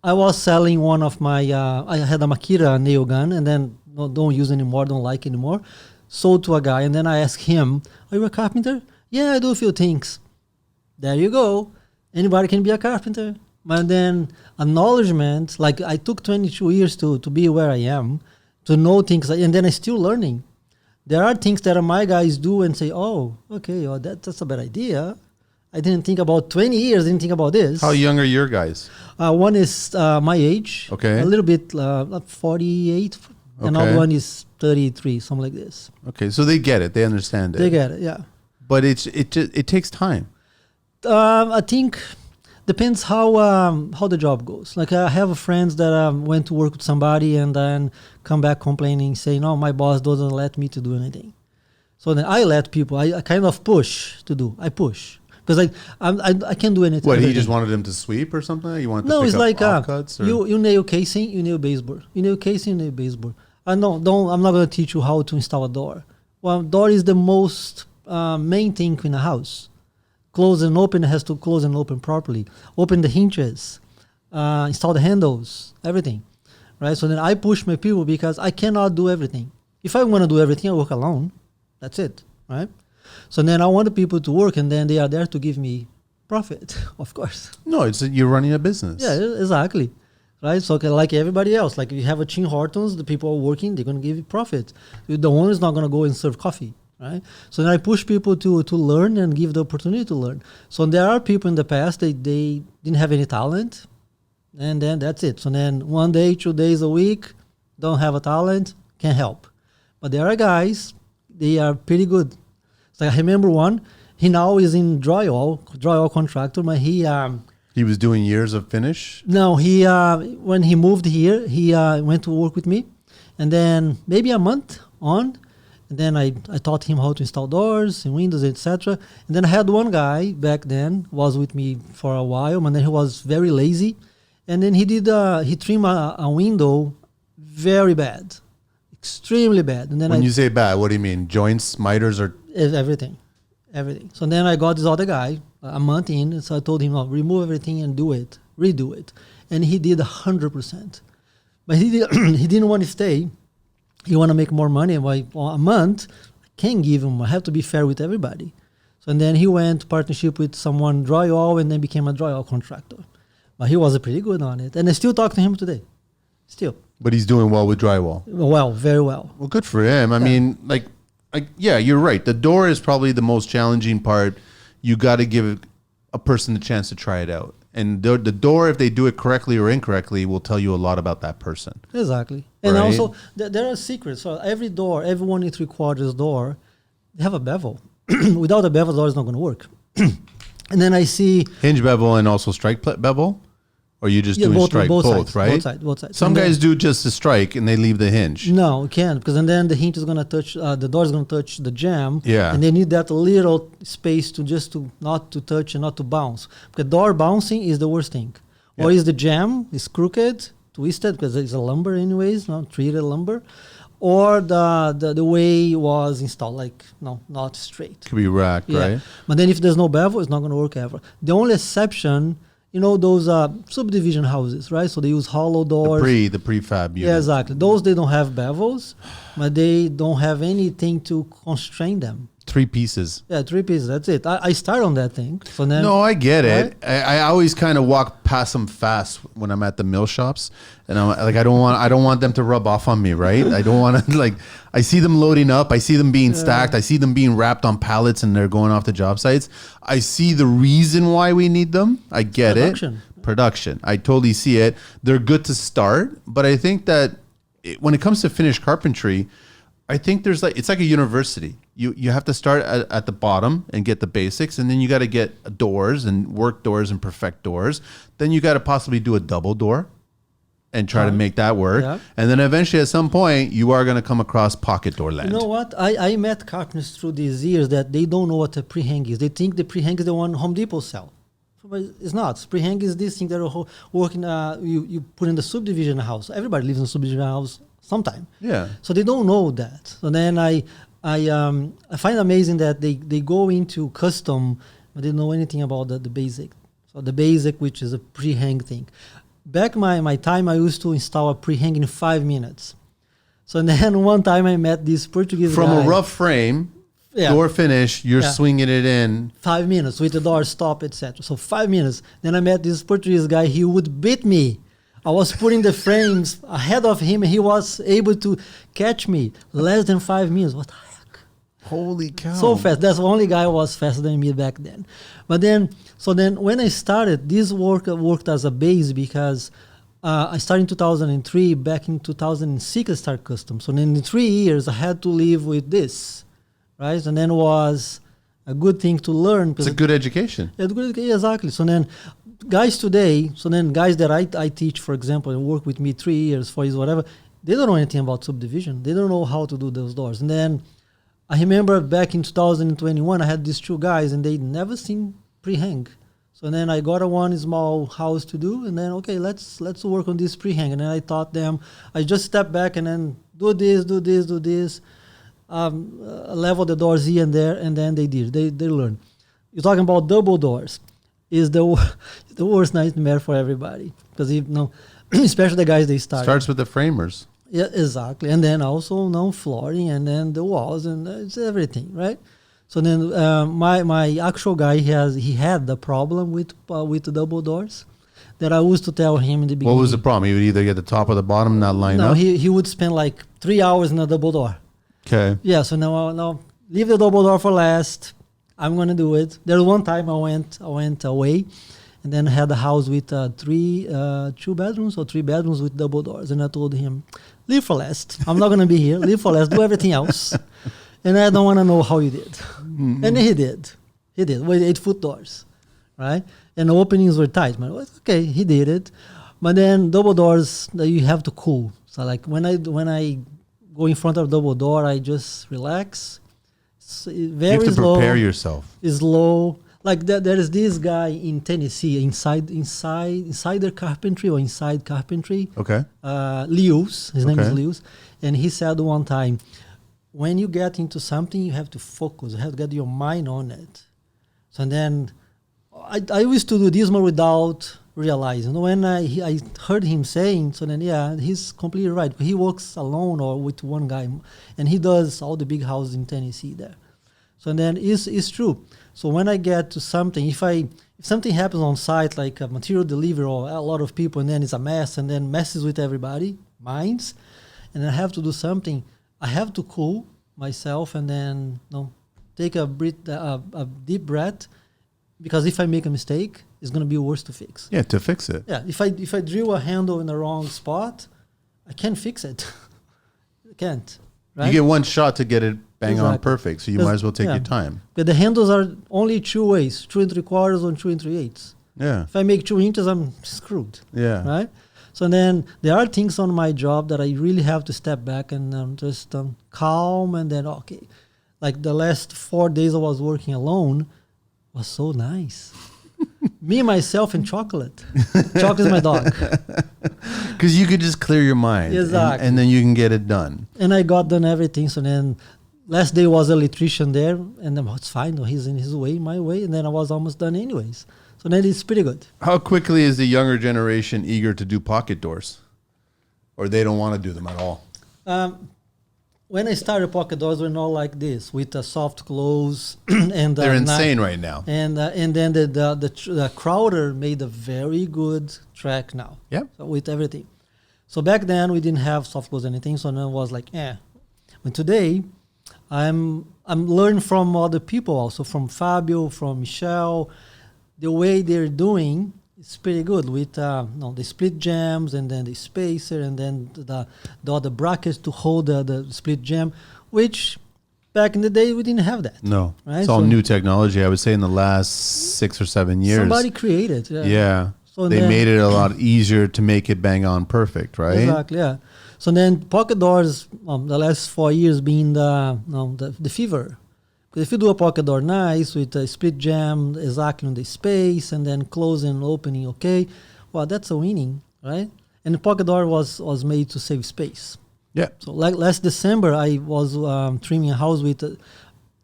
I was selling one of my, I had a Makita nail gun, and then don't use anymore, don't like anymore. Sold to a guy, and then I asked him, are you a carpenter? Yeah, I do a few things. There you go. Anybody can be a carpenter. But then acknowledgement, like I took 22 years to be where I am, to know things, and then I'm still learning. There are things that my guys do and say, oh, okay, that's a bad idea. I didn't think about 20 years, didn't think about this. How young are your guys? One is my age. Okay. A little bit, 48. Okay. Another one is 33, something like this. Okay, so they get it. They understand it. They get it, yeah. But it takes time. I think depends how the job goes. Like I have friends that went to work with somebody and then come back complaining, saying, "No, my boss doesn't let me to do anything." So then I let people. I kind of push to do. I push because I can't do anything. What, he just wanted him to sweep or something? You want to pick it's up like offcuts? You nail casing, you nail baseboard. You nail casing, you nail baseboard. I'm not going to teach you how to install a door. Well, door is the most main thing in a house. Close and open, has to close and open properly. Open the hinges, install the handles, everything, right? So then I push my people because I cannot do everything. If I want to do everything, I work alone. That's it, right? So then I want the people to work, and then they are there to give me profit, of course. No, you're running a business. Yeah, exactly. Right, so like everybody else, like if you have a Tim Hortons, the people are working, they're going to give you profit. The owner is not going to go and serve coffee, right? So then I push people to learn and give the opportunity to learn. So there are people in the past, they didn't have any talent, and then that's it. So then 1 day, 2 days a week, don't have a talent, can't help. But there are guys, they are pretty good. So I remember one, he now is in drywall contractor, but he He was doing years of finish? No, he when he moved here, he went to work with me, and then maybe a month on, and then I taught him how to install doors and windows, etc. And then I had one guy back then was with me for a while, and then he was very lazy, and then he trimmed a window very bad, extremely bad. And then when you say bad, what do you mean? Joints, miters, or everything. So then I got this other guy a month in, and so I told him, "No, remove everything and redo it," and he did 100%. But he didn't want to stay. He want to make more money. Like a month, I can't give him. I have to be fair with everybody. So and then he went to partnership with someone drywall, and then became a drywall contractor. But he was pretty good on it, and I still talk to him today. Still. But he's doing well with drywall. Well, very well. Well, good for him. I mean, yeah, you're right. The door is probably the most challenging part. You got to give a person the chance to try it out. And the door, if they do it correctly or incorrectly, will tell you a lot about that person. Exactly. And right? also, there are secrets. So every 1 3/4 door, they have a bevel. Without a bevel, the door is not going to work. And then I see... Hinge bevel and also strike bevel? Or you just doing strike? Both, sides, right? Both sides. Some guys do just a strike and they leave the hinge. No, you can't, because then the hinge is going to touch, the door is going to touch the jamb. Yeah. And they need that little space to not to touch and not to bounce. Because door bouncing is the worst thing. Yeah. Or is the jamb is crooked, twisted, because it's a lumber anyways, not treated lumber. Or the way it was installed, like, no, not straight. Could be racked, right? But then if there's no bevel, it's not going to work ever. The only exception... You know those subdivision houses, right? So they use hollow doors. The prefab unit. Yeah, exactly. Those, they don't have bevels, but they don't have anything to constrain them. 3 pieces. Yeah, 3 pieces. That's it. I start on that thing. So then, no, I get it. I always kind of walk past them fast when I'm at the mill shops, and I'm like, I don't want them to rub off on me, right? I don't want to like. I see them loading up. I see them being stacked. I see them being wrapped on pallets, and they're going off to job sites. I see the reason why we need them. I get Production. I totally see it. They're good to start, but I think that when it comes to finished carpentry, I think there's it's like a university. You have to start at the bottom and get the basics, and then you got to get doors and work doors and perfect doors. Then you got to possibly do a double door and try to make that work. Yeah. And then eventually at some point you are going to come across pocket door land. You know what? I met carpenters through these years that they don't know what a pre-hang is. They think the pre-hang is the one Home Depot sell. But it's not. Pre-hang is this thing that are working, you put in the subdivision house. Everybody lives in a subdivision house sometime. Yeah. So they don't know that. So then I find amazing that they go into custom, but they don't know anything about the basic. So the basic, which is a pre-hang thing. Back my time, I used to install a pre-hang in 5 minutes. So then one time I met this Portuguese From guy. a rough frame, door finish, you're swinging it in. 5 minutes with the door stop, etc. So 5 minutes. Then I met this Portuguese guy. He would beat me. I was putting the frames ahead of him, and he was able to catch me less than 5 minutes. What the heck? Holy cow. So fast. That's the only guy who was faster than me back then. But then when I started, this worked as a base because I started in 2003. Back in 2006, I started custom. So then in 3 years, I had to live with this, right? And then it was a good thing to learn. It's a good education. Exactly. So then guys that I teach, for example, and work with me 3 years, 4 years, whatever, they don't know anything about subdivision. They don't know how to do those doors. And then I remember back in 2021, I had these 2 guys, and they'd never seen pre-hang. So then I got one small house to do, and then, okay, let's work on this pre-hang. And then I taught them, I just stepped back and then do this, level the doors here and there, and then they did. They learned. You're talking about double doors. Is the worst nightmare for everybody, because especially the guys they start. Starts with the framers. Yeah, exactly, and then also flooring, and then the walls, and it's everything, right? So then my actual guy he had the problem with the double doors that I used to tell him in the beginning. What was the problem? He would either get the top or the bottom, not line up. No, he would spend like 3 hours in a double door. Okay. Yeah. So now leave the double door for last. I'm gonna do it. There was one time I went away, and then I had a house with 2 bedrooms or 3 bedrooms with double doors, and I told him, leave for last. I'm not gonna be here. Leave for last. Do everything else, and I don't want to know how you did. Mm-hmm. And he did with 8-foot doors, right? and the openings were tight. Man, okay, he did it. But then double doors, you have to cool. So like when I go in front of double door, I just relax. Very You have to slow. prepare yourself. Slow. Like there is this guy in Tennessee, inside carpentry or inside carpentry. Okay. Lewis, his name is Okay. Lewis, and he said one time, when you get into something, you have to focus. You have to get your mind on it. So then, I used to do this more without realizing. When I heard him saying, so then yeah, he's completely right. He works alone or with one guy, and he does all the big houses in Tennessee there. So then it's true. So when I get to something, if something happens on site, like a material delivery or a lot of people, and then it's a mess, and then messes with everybody, minds, and I have to do something, I have to cool myself and then take a deep breath, because if I make a mistake, it's gonna be worse to fix. Yeah, to fix it. Yeah, if I drill a handle in the wrong spot, I can't fix it. I can't. Right? You get one shot to get it bang on Exactly. perfect, so you might as well take your time. But the handles are only 2 ways, 2 3/4 or 2 3/8. Yeah. If I make 2 inches, I'm screwed. Yeah. Right? So then there are things on my job that I really have to step back and just calm, and then, okay. Like the last 4 days I was working alone was so nice. Me, myself, and chocolate. Chocolate is my dog. Because you could just clear your mind. Exactly. And then you can get it done. And I got done everything. So then last day was electrician there, and then it's fine. He's in his way, my way. And then I was almost done anyways. So then it's pretty good. How quickly is the younger generation eager to do pocket doors? Or they don't want to do them at all? When I started pocket doors, were not like this with a soft close and They're insane right now. And then the Crowder made a very good track now. Yeah. So with everything. So back then we didn't have soft close anything, so then it was like, But today, I'm learning from other people also, from Fabio, from Michelle. The way they're doing is pretty good with the split jams, and then the spacer, and then the other brackets to hold the split jam, which back in the day we didn't have that. No. Right? It's all So new technology, I would say, in the last 6 or 7 years. somebody created. Yeah. So they then- made it a lot easier to make it bang on perfect, right? Exactly. Yeah. So then pocket doors, the last 4 years being the fever. Because if you do a pocket door nice with a split jam exactly on the space, and then closing and opening, okay, well, that's a winning, right? And the pocket door was made to save space. Yeah. So like last December, I was trimming a house with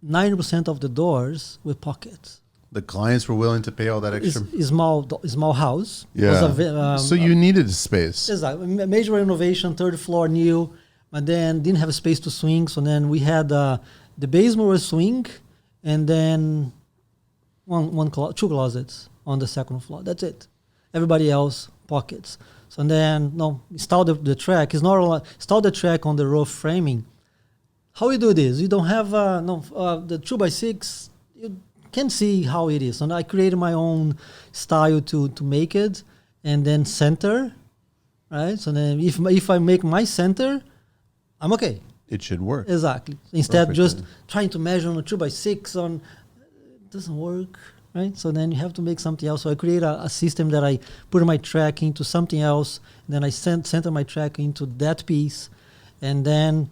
90% of the doors with pockets. The clients were willing to pay all that extra. It's small house. It Yeah. was So you needed a space. Exactly. Major renovation, 3rd floor new, but then didn't have a space to swing. So then we had the basement was swing, and then two closets on the 2nd floor. That's it. Everybody else pockets. So then install the track. It's not install the track on the roof framing. How you do this? You don't have the 2x6. You can see how it is. And I created my own style to make it, and then center. Right. So then if I make my center, I'm okay. It should work. Exactly. Instead, just Perfectly. trying to measure on a 2x6 it doesn't work, right? So then you have to make something else. So I create a system that I put my track into something else, and then I center my track into that piece, and then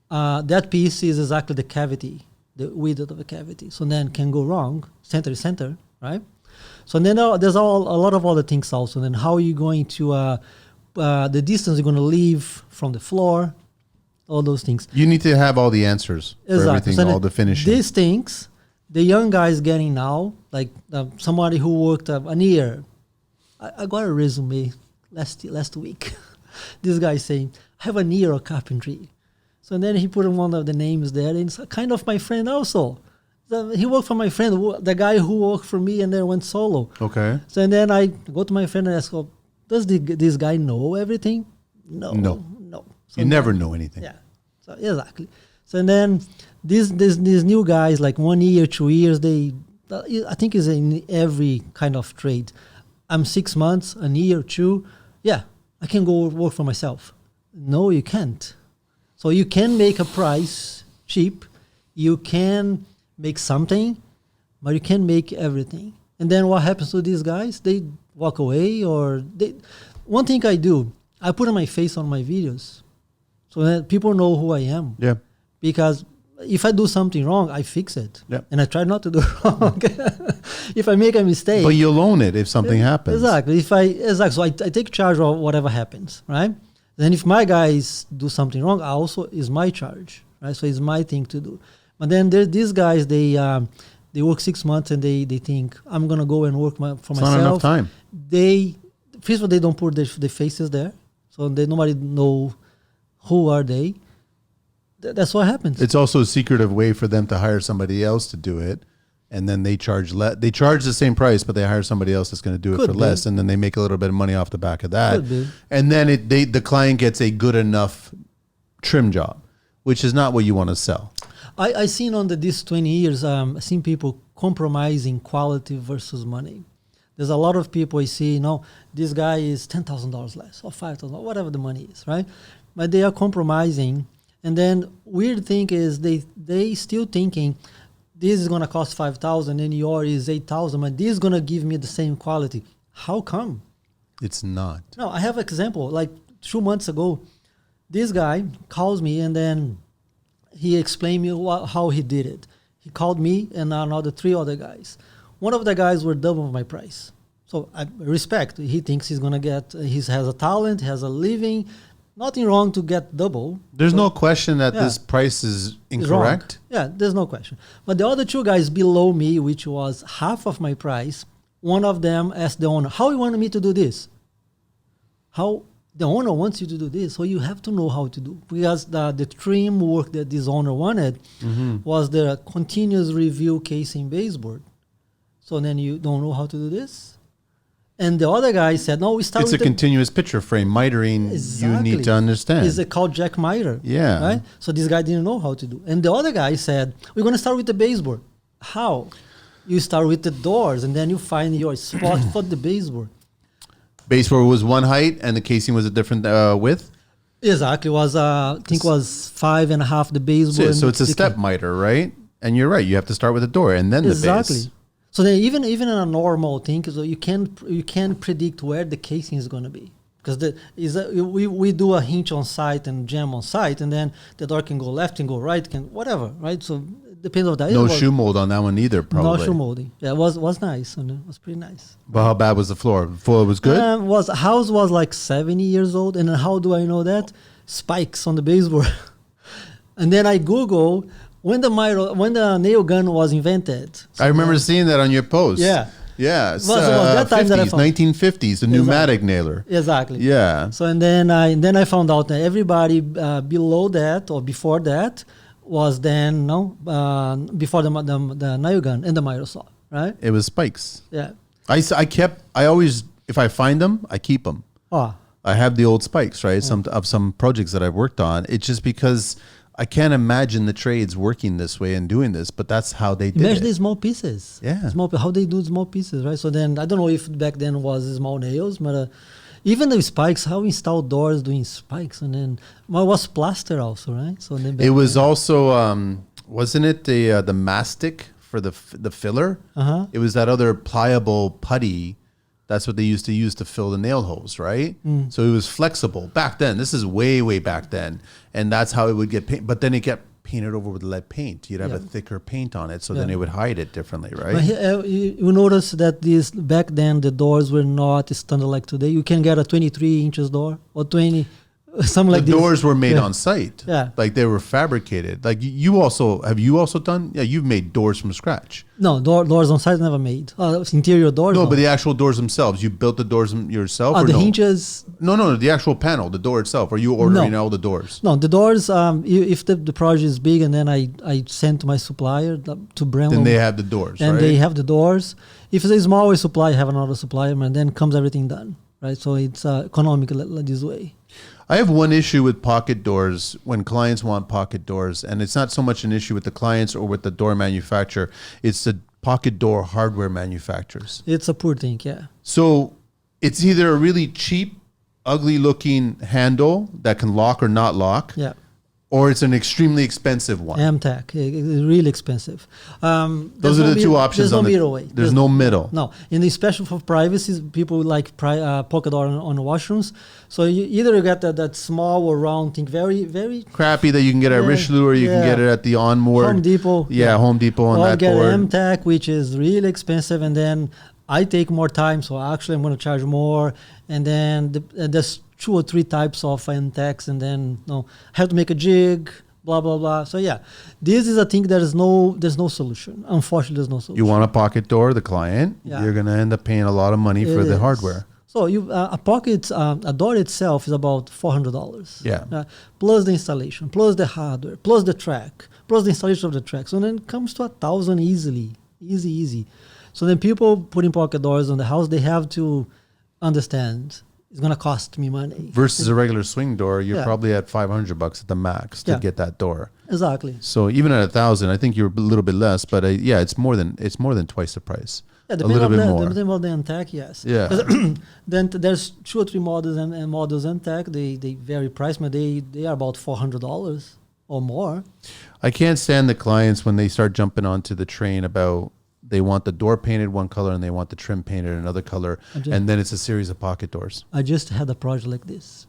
that piece is exactly the cavity, the width of the cavity. So then can go wrong. Center is center, right? So then there's a lot of other things also. Then how are you going to the distance you're going to leave from the floor? All those things. You need to have all the answers for everything, So all the finishing. These things, the young guys getting now, like somebody who worked an year. I got a resume last week. This guy saying, I have an year of carpentry. So then he put in one of the names there, and it's kind of my friend also. So he worked for my friend, the guy who worked for me and then went solo. Okay. So then I go to my friend and ask, does this guy know everything? No. So You never know anything. yeah. So exactly. So and then these new guys, like 1 year, 2 years, I think is in every kind of trade. I'm 6 months, a year, 2. Yeah, I can go work for myself. No, you can't. So you can make a price cheap. You can make something, but you can't make everything. And then what happens to these guys? They walk away, or they. One thing I do, I put my face on my videos, so that people know who I am. Yeah. Because if I do something wrong, I fix it. Yeah. And I try not to do wrong. If I make a mistake. But you'll own it if something happens. Exactly. So I take charge of whatever happens, right? Then if my guys do something wrong, I also is my charge, right? So it's my thing to do. But then these guys, they work 6 months and they think I'm gonna go and work for myself. Not enough time. First of all, they don't put their faces there, so nobody know who are they. That's what happens. It's also a secretive way for them to hire somebody else to do it, and then they charge they charge the same price, but they hire somebody else that's going to do it for less, and then they make a little bit of money off the back of that. And then the client gets a good enough trim job, which is not what you want to sell. I seen on these 20 years, I seen people compromising quality versus money. There's a lot of people I see, this guy is $10,000 less or $5,000, whatever the money is, right? But they are compromising. And then weird thing is they still thinking this is going to cost 5,000 and yours is 8,000, but this is going to give me the same quality. How come? It's not. No, I have an example. Like 2 months ago, this guy calls me and then he explained me how he did it. He called me and another 3 other guys. One of the guys were double my price. So I respect. He thinks he's going to get, he has a talent, has a living. Nothing wrong to get double. There's no question that this price is incorrect. Yeah, there's no question. But the other 2 guys below me, which was half of my price, one of them asked the owner, how you want me to do this? How the owner wants you to do this, so you have to know how to do. Because the trim work that this owner wanted was the continuous review casing baseboard. So then you don't know how to do this? And the other guy said, no, we start with It's a continuous picture frame. Mitering, exactly. You need to understand. It's called jack miter. Yeah. Right? So this guy didn't know how to do. And the other guy said, we're going to start with the baseboard. How? You start with the doors, and then you find your spot for the baseboard. Baseboard was one height, and the casing was a different width? Exactly. Was I think was 5.5 the baseboard. So it's a step miter, right? And you're right. You have to start with the door and then the base. Exactly. So then even in a normal thing, so you can predict where the casing is going to be, because we do a hinge on site and jam on site, and then the door can go left and go right, can whatever, right? So it depends on that. No shoe mold on that one either, probably. No shoe molding. Yeah, it was nice. And it was pretty nice. But how bad was the floor? The floor was good? House was like 70 years old, and how do I know that? Spikes on the baseboard. And then I Google when the nail gun was invented. So I remember seeing that on your post. Yeah. Yeah. Was that time 50s, that I found 1950s, the pneumatic nailer. Exactly. Yeah. So and then I found out that everybody below that or before that was then before the nail gun and the miter saw, right? It was spikes. Yeah. I always, if I find them, I keep them. Oh. I have the old spikes, right? Some projects that I've worked on. It's just because I can't imagine the trades working this way and doing this, but that's how they did Imagine it. the small pieces. Yeah. How they do small pieces, right? So then I don't know if back then was small nails, but even the spikes, how we install doors doing spikes, and then it was plaster also, right? So then it was also wasn't it the mastic for the filler? Uh-huh. It was that other pliable putty. That's what they used to use to fill the nail holes, right? So it was flexible back then. This is way back then, and that's how it would get painted. But then it get painted over with lead paint. You'd have a thicker paint on it, so then it would hide it differently, right? But you notice that back then the doors were not standard like today. You can get a 23 inches door or 20. Something like the this. doors were made on site. Yeah. Like they were fabricated. Like you've also done? Yeah, you've made doors from scratch. No, doors on site never made. Interior doors. No, but the actual doors themselves, you built the doors yourself? Or the no? hinges. No, the actual panel, the door itself. Are you ordering all the doors? No, the doors, if the project is big and then I send to my supplier to bring then they have the doors, and right? they have the doors. If it's a smaller supplier, I have another supplier, and then comes everything done, right? So it's economical this way. I have one issue with pocket doors when clients want pocket doors, and it's not so much an issue with the clients or with the door manufacturer. It's the pocket door hardware manufacturers. It's a poor thing, yeah. So it's either a really cheap, ugly looking handle that can lock or not lock. Yeah. Or it's an extremely expensive one. MTech, it's really expensive. Those are the two options. There's no middle way. There's no middle. No, and especially for privacy, people like polka dot on washrooms. So you get that small or round thing, very, very crappy that you can get at Richelieu, or you can get it at the onboard. Home Depot. Yeah, Home Depot on that board. Or get MTech, which is really expensive, and then I take more time, so actually I'm going to charge more. And then there's 2 or 3 types of MTechs, and then have to make a jig. Blah blah blah. So this is a thing. There's no solution. Unfortunately, there's no solution. You want a pocket door, the client. Yeah. You're gonna end up paying a lot of money for the hardware. So a door itself is about $400. Yeah. Plus the installation, plus the hardware, plus the track, plus the installation of the track. So then it comes to $1,000 easily, easy. So then people putting pocket doors on the house, they have to understand. It's going to cost me money. Versus a regular swing door, you're probably at $500 at the max to get that door. Exactly. So even at $1,000, I think you're a little bit less, but it's more than twice the price. Yeah, a little bit more. Depending on the MTech, yes. Yeah. Then there's 2 or 3 models and models MTech. They vary price, but they are about $400 or more. I can't stand the clients when they start jumping onto the train about. They want the door painted one color and they want the trim painted another color, and then it's a series of pocket doors. I just had a project like this.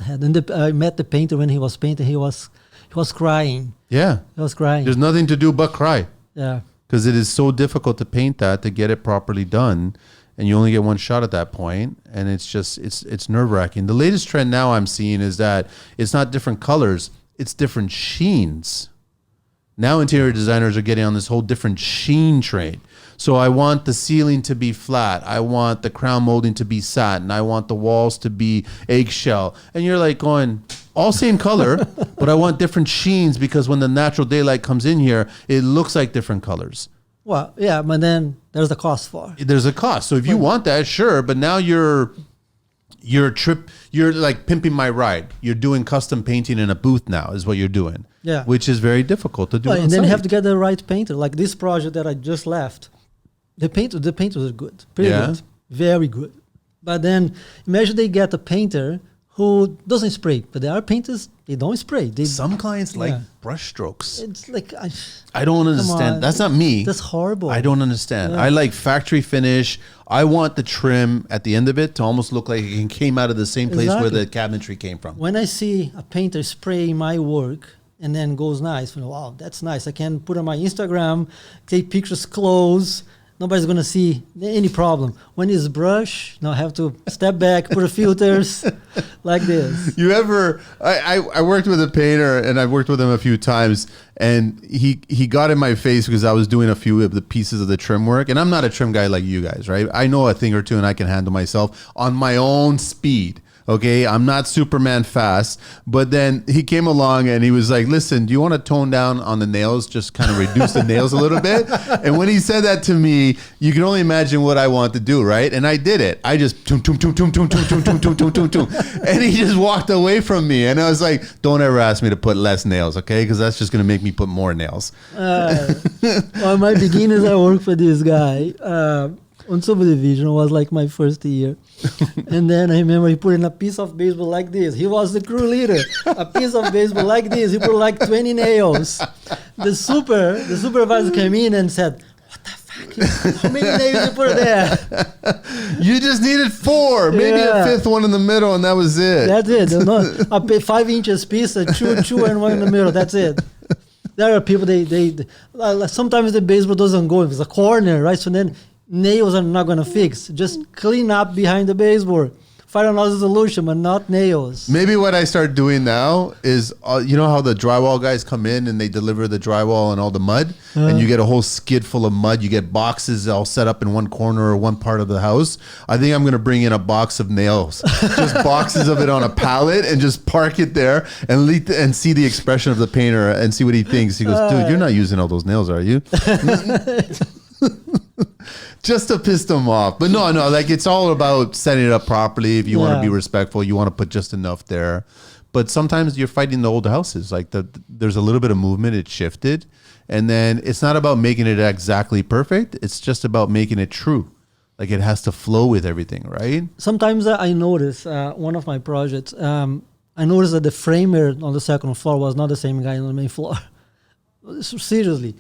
And I met the painter when he was painting. He was crying. Yeah, he was crying. There's nothing to do but cry. Yeah, because it is so difficult to paint that to get it properly done, and you only get one shot at that point, and it's nerve wracking. The latest trend now I'm seeing is that it's not different colors; it's different sheens. Now interior designers are getting on this whole different sheen train. So I want the ceiling to be flat. I want the crown molding to be satin. I want the walls to be eggshell. And you're like going, all same color, but I want different sheens because when the natural daylight comes in here, it looks like different colors. Well, yeah, but then there's a cost for it. There's a cost. So if you want that, sure. But now you're like pimping my ride. You're doing custom painting in a booth now is what you're doing. Yeah. Which is very difficult to do. And then you have to get the right painter. Like this project that I just left, the painters are good. Pretty good. Very good. But then imagine they get a painter who doesn't spray. But there are painters, they don't spray. Some clients like brush strokes. It's like I don't understand. That's not me. That's horrible. I don't understand. I like factory finish. I want the trim at the end of it to almost look like it came out of the same place where the cabinetry came from. When I see a painter spray my work and then goes nice, wow, that's nice. I can put on my Instagram, take pictures close. Nobody's going to see any problem. When it's brush, I have to step back, put filters like this. You ever, I worked with a painter and I've worked with him a few times, and he got in my face because I was doing a few of the pieces of the trim work. And I'm not a trim guy like you guys, right? I know a thing or two and I can handle myself on my own speed. Okay, I'm not Superman fast, but then he came along and he was like, listen, do you want to tone down on the nails? Just kind of reduce the nails a little bit. And when he said that to me, you can only imagine what I want to do, right? And I did it. I just, and he just walked away from me. And I was like, don't ever ask me to put less nails, okay? Because that's just going to make me put more nails. On my beginners, I worked for this guy. On subdivision was like my first year. And then I remember he put in a piece of baseball like this. He was the crew leader. A piece of baseball like this. He put like 20 nails. The supervisor came in and said, what the fuck? How many nails you put there? You just needed 4, maybe a 5th one in the middle, and that was it. That's it. A 5 inches piece, a two and one in the middle. That's it. There are people, they sometimes the baseball doesn't go. If it's a corner, right? So then nails are not going to fix. Just clean up behind the baseboard. Find another solution, but not nails. Maybe what I start doing now is, you know how the drywall guys come in and they deliver the drywall and all the mud, and you get a whole skid full of mud. You get boxes all set up in one corner or one part of the house. I think I'm going to bring in a box of nails, just boxes of it on a pallet, and just park it there and see the expression of the painter and see what he thinks. He goes, dude, you're not using all those nails, are you? Just to piss them off. But no, like it's all about setting it up properly. If you want to be respectful, you want to put just enough there. But sometimes you're fighting the old houses. Like there's a little bit of movement, it shifted. And then it's not about making it exactly perfect. It's just about making it true. Like it has to flow with everything, right? Sometimes I notice one of my projects, I noticed that the framer on the second floor was not the same guy on the main floor. Seriously.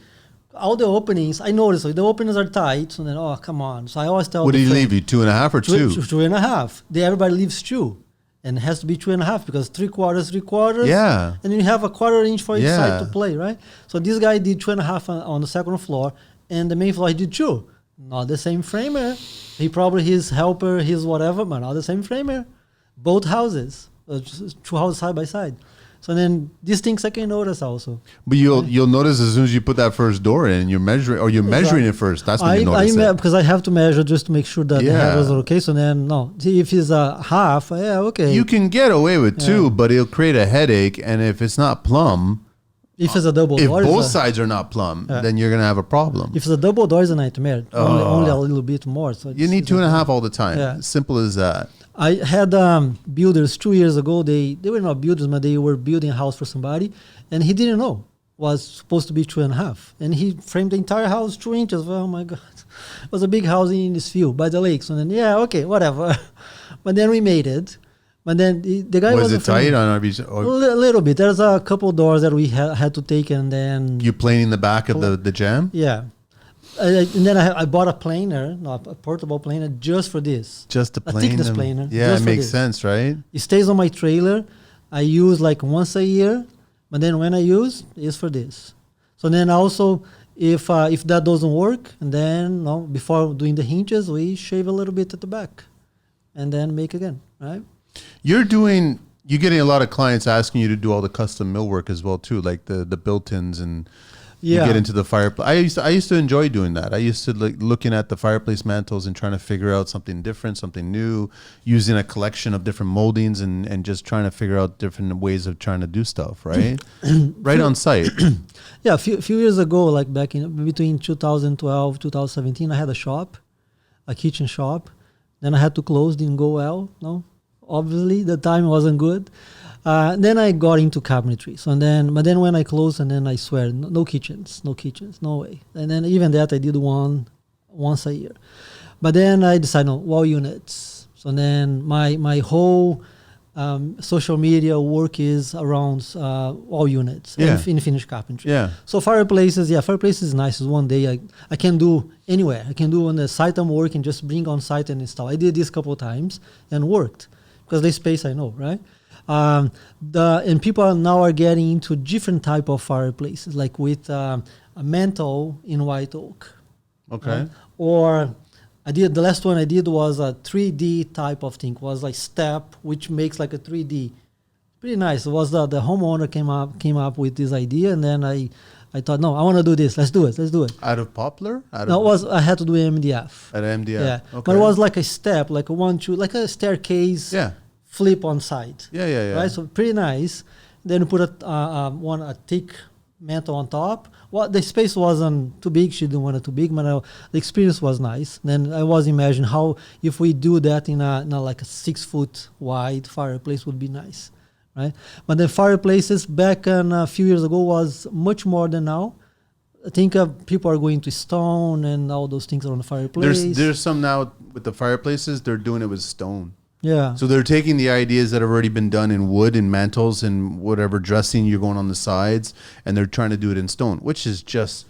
All the openings, I noticed the openings are tight. So then, oh, come on. So I always tell What did he leave you, 2.5 or 2? 2.5. Everybody leaves 2. And it has to be 2.5 because 3/4. Yeah. And then you have a 1/4 inch for each Yeah. side to play, right? So this guy did 2.5 on the second floor, and the main floor he did 2. Not the same framer. He probably his helper, his whatever, but not the same framer. Both houses, 2 houses side by side. So then these things I can notice also. But you'll notice as soon as you put that first door in, you're measuring, or you're measuring it first. That's when you notice it. Because I have to measure just to make sure that the handles are okay. So then, no. See, if it's a half, okay. You can get away with 2, but it'll create a headache. And if it's not plumb, if it's a double if door, both sides are not plumb, then you're gonna have a problem. If it's a double door, it's a nightmare. Only a little bit more. So you need 2.5 all the time. Yeah. Simple as that. I had builders 2 years ago. They were not builders, but they were building a house for somebody, and he didn't know was supposed to be 2.5, and he framed the entire house 2 inches. Oh my God, it was a big house in this field by the lakes. And then okay, whatever. But then we made it. But then the guy was it tight on RVs? A little bit. There's a couple doors that we had to take, and then You planing the back of the jam? Yeah. And then I bought a planer, not a portable planer, just for this. Just to plane a thickness them. planer. Yeah, just it for makes this. sense, right? It stays on my trailer. I use like once a year, but then when I use, it's for this. So then also, if that doesn't work, and then before doing the hinges, we shave a little bit at the back, and then make again, right? You're getting a lot of clients asking you to do all the custom millwork as well too, like the built-ins and. You get into the fireplace. I used to enjoy doing that. I used to like looking at the fireplace mantles and trying to figure out something different, something new, using a collection of different moldings and just trying to figure out different ways of trying to do stuff, right? Right on site. Yeah, a few years ago, like back in between 2012, 2017, I had a shop, a kitchen shop. Then I had to close, didn't go well. No, obviously the time wasn't good. Then I got into cabinetry. But then when I closed, and then I swear, no kitchens, no way. And then even that I did once a year. But then I decided, no, wall units. So then my whole social media work is around wall units in finished carpentry. Yeah. So fireplaces is nice. One day I can do anywhere. I can do on the site I'm working, just bring on site and install. I did this a couple of times and worked because the space I know, right? And people now are getting into different type of fireplaces, like with a mantle in white oak. Okay. Or the last one I did was a 3D type of thing. It was like step, which makes like a 3D. Pretty nice. It was the homeowner came up with this idea, and then I thought, no, I want to do this. Let's do it. Out of poplar? I had to do MDF. At MDF. Yeah. Okay. But it was like a step, like a 1, 2, like a staircase. Yeah. Flip on side. Yeah. Right, so pretty nice. Then you put a thick mantle on top. Well, the space wasn't too big. She didn't want it too big, but the experience was nice. Then I was imagining how if we do that in a like a 6 foot wide fireplace would be nice, right? But the fireplaces back a few years ago was much more than now. I think people are going to stone and all those things around the fireplace. There's some now with the fireplaces. They're doing it with stone. Yeah. So they're taking the ideas that have already been done in wood and mantles and whatever dressing you're going on the sides, and they're trying to do it in stone, which is just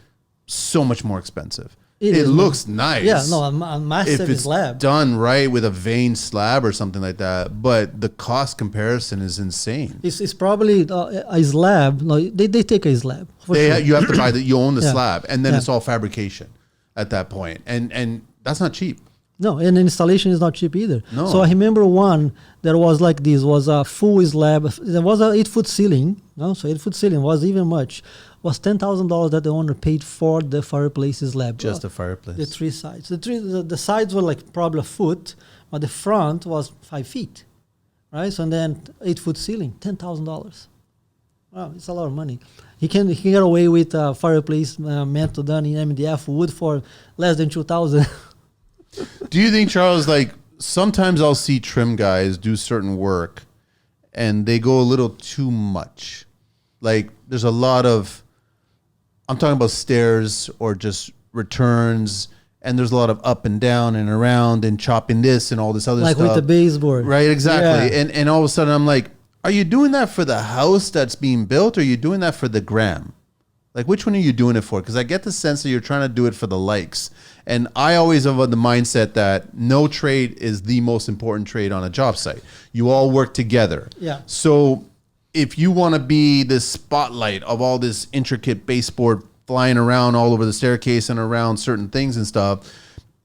so much more expensive. It looks nice. Yeah, no, a massive if it's slab. done right with a veined slab or something like that, but the cost comparison is insane. It's probably a slab. No, they take a slab. Sure. You have to buy you own the slab, and then Yeah. it's all fabrication at that point, and that's not cheap. No, and installation is not cheap either. No. So I remember one that was like this, was a full slab. There was a 8 foot ceiling. No, so 8 foot ceiling was even much. Was $10,000 that the owner paid for the fireplace slab. Just a fireplace. The 3 sides. The sides were like probably a foot, but the front was 5 feet, right? So and then 8 foot ceiling, $10,000. Wow, it's a lot of money. He can get away with a fireplace mantle done in MDF wood for less than $2,000. Do you think, Charles, like sometimes I'll see trim guys do certain work and they go a little too much? Like there's a lot of, I'm talking about stairs or just returns, and there's a lot of up and down and around and chopping this and all this other like stuff. with the baseboard. Right, exactly. Yeah. And all of a sudden I'm like, Are you doing that for the house that's being built, or are you doing that for the gram? Like, which one are you doing it for? Because I get the sense that you're trying to do it for the likes. And I always have the mindset that no trade is the most important trade on a job site. You all work together. Yeah. So if you want to be the spotlight of all this intricate baseboard flying around all over the staircase and around certain things and stuff,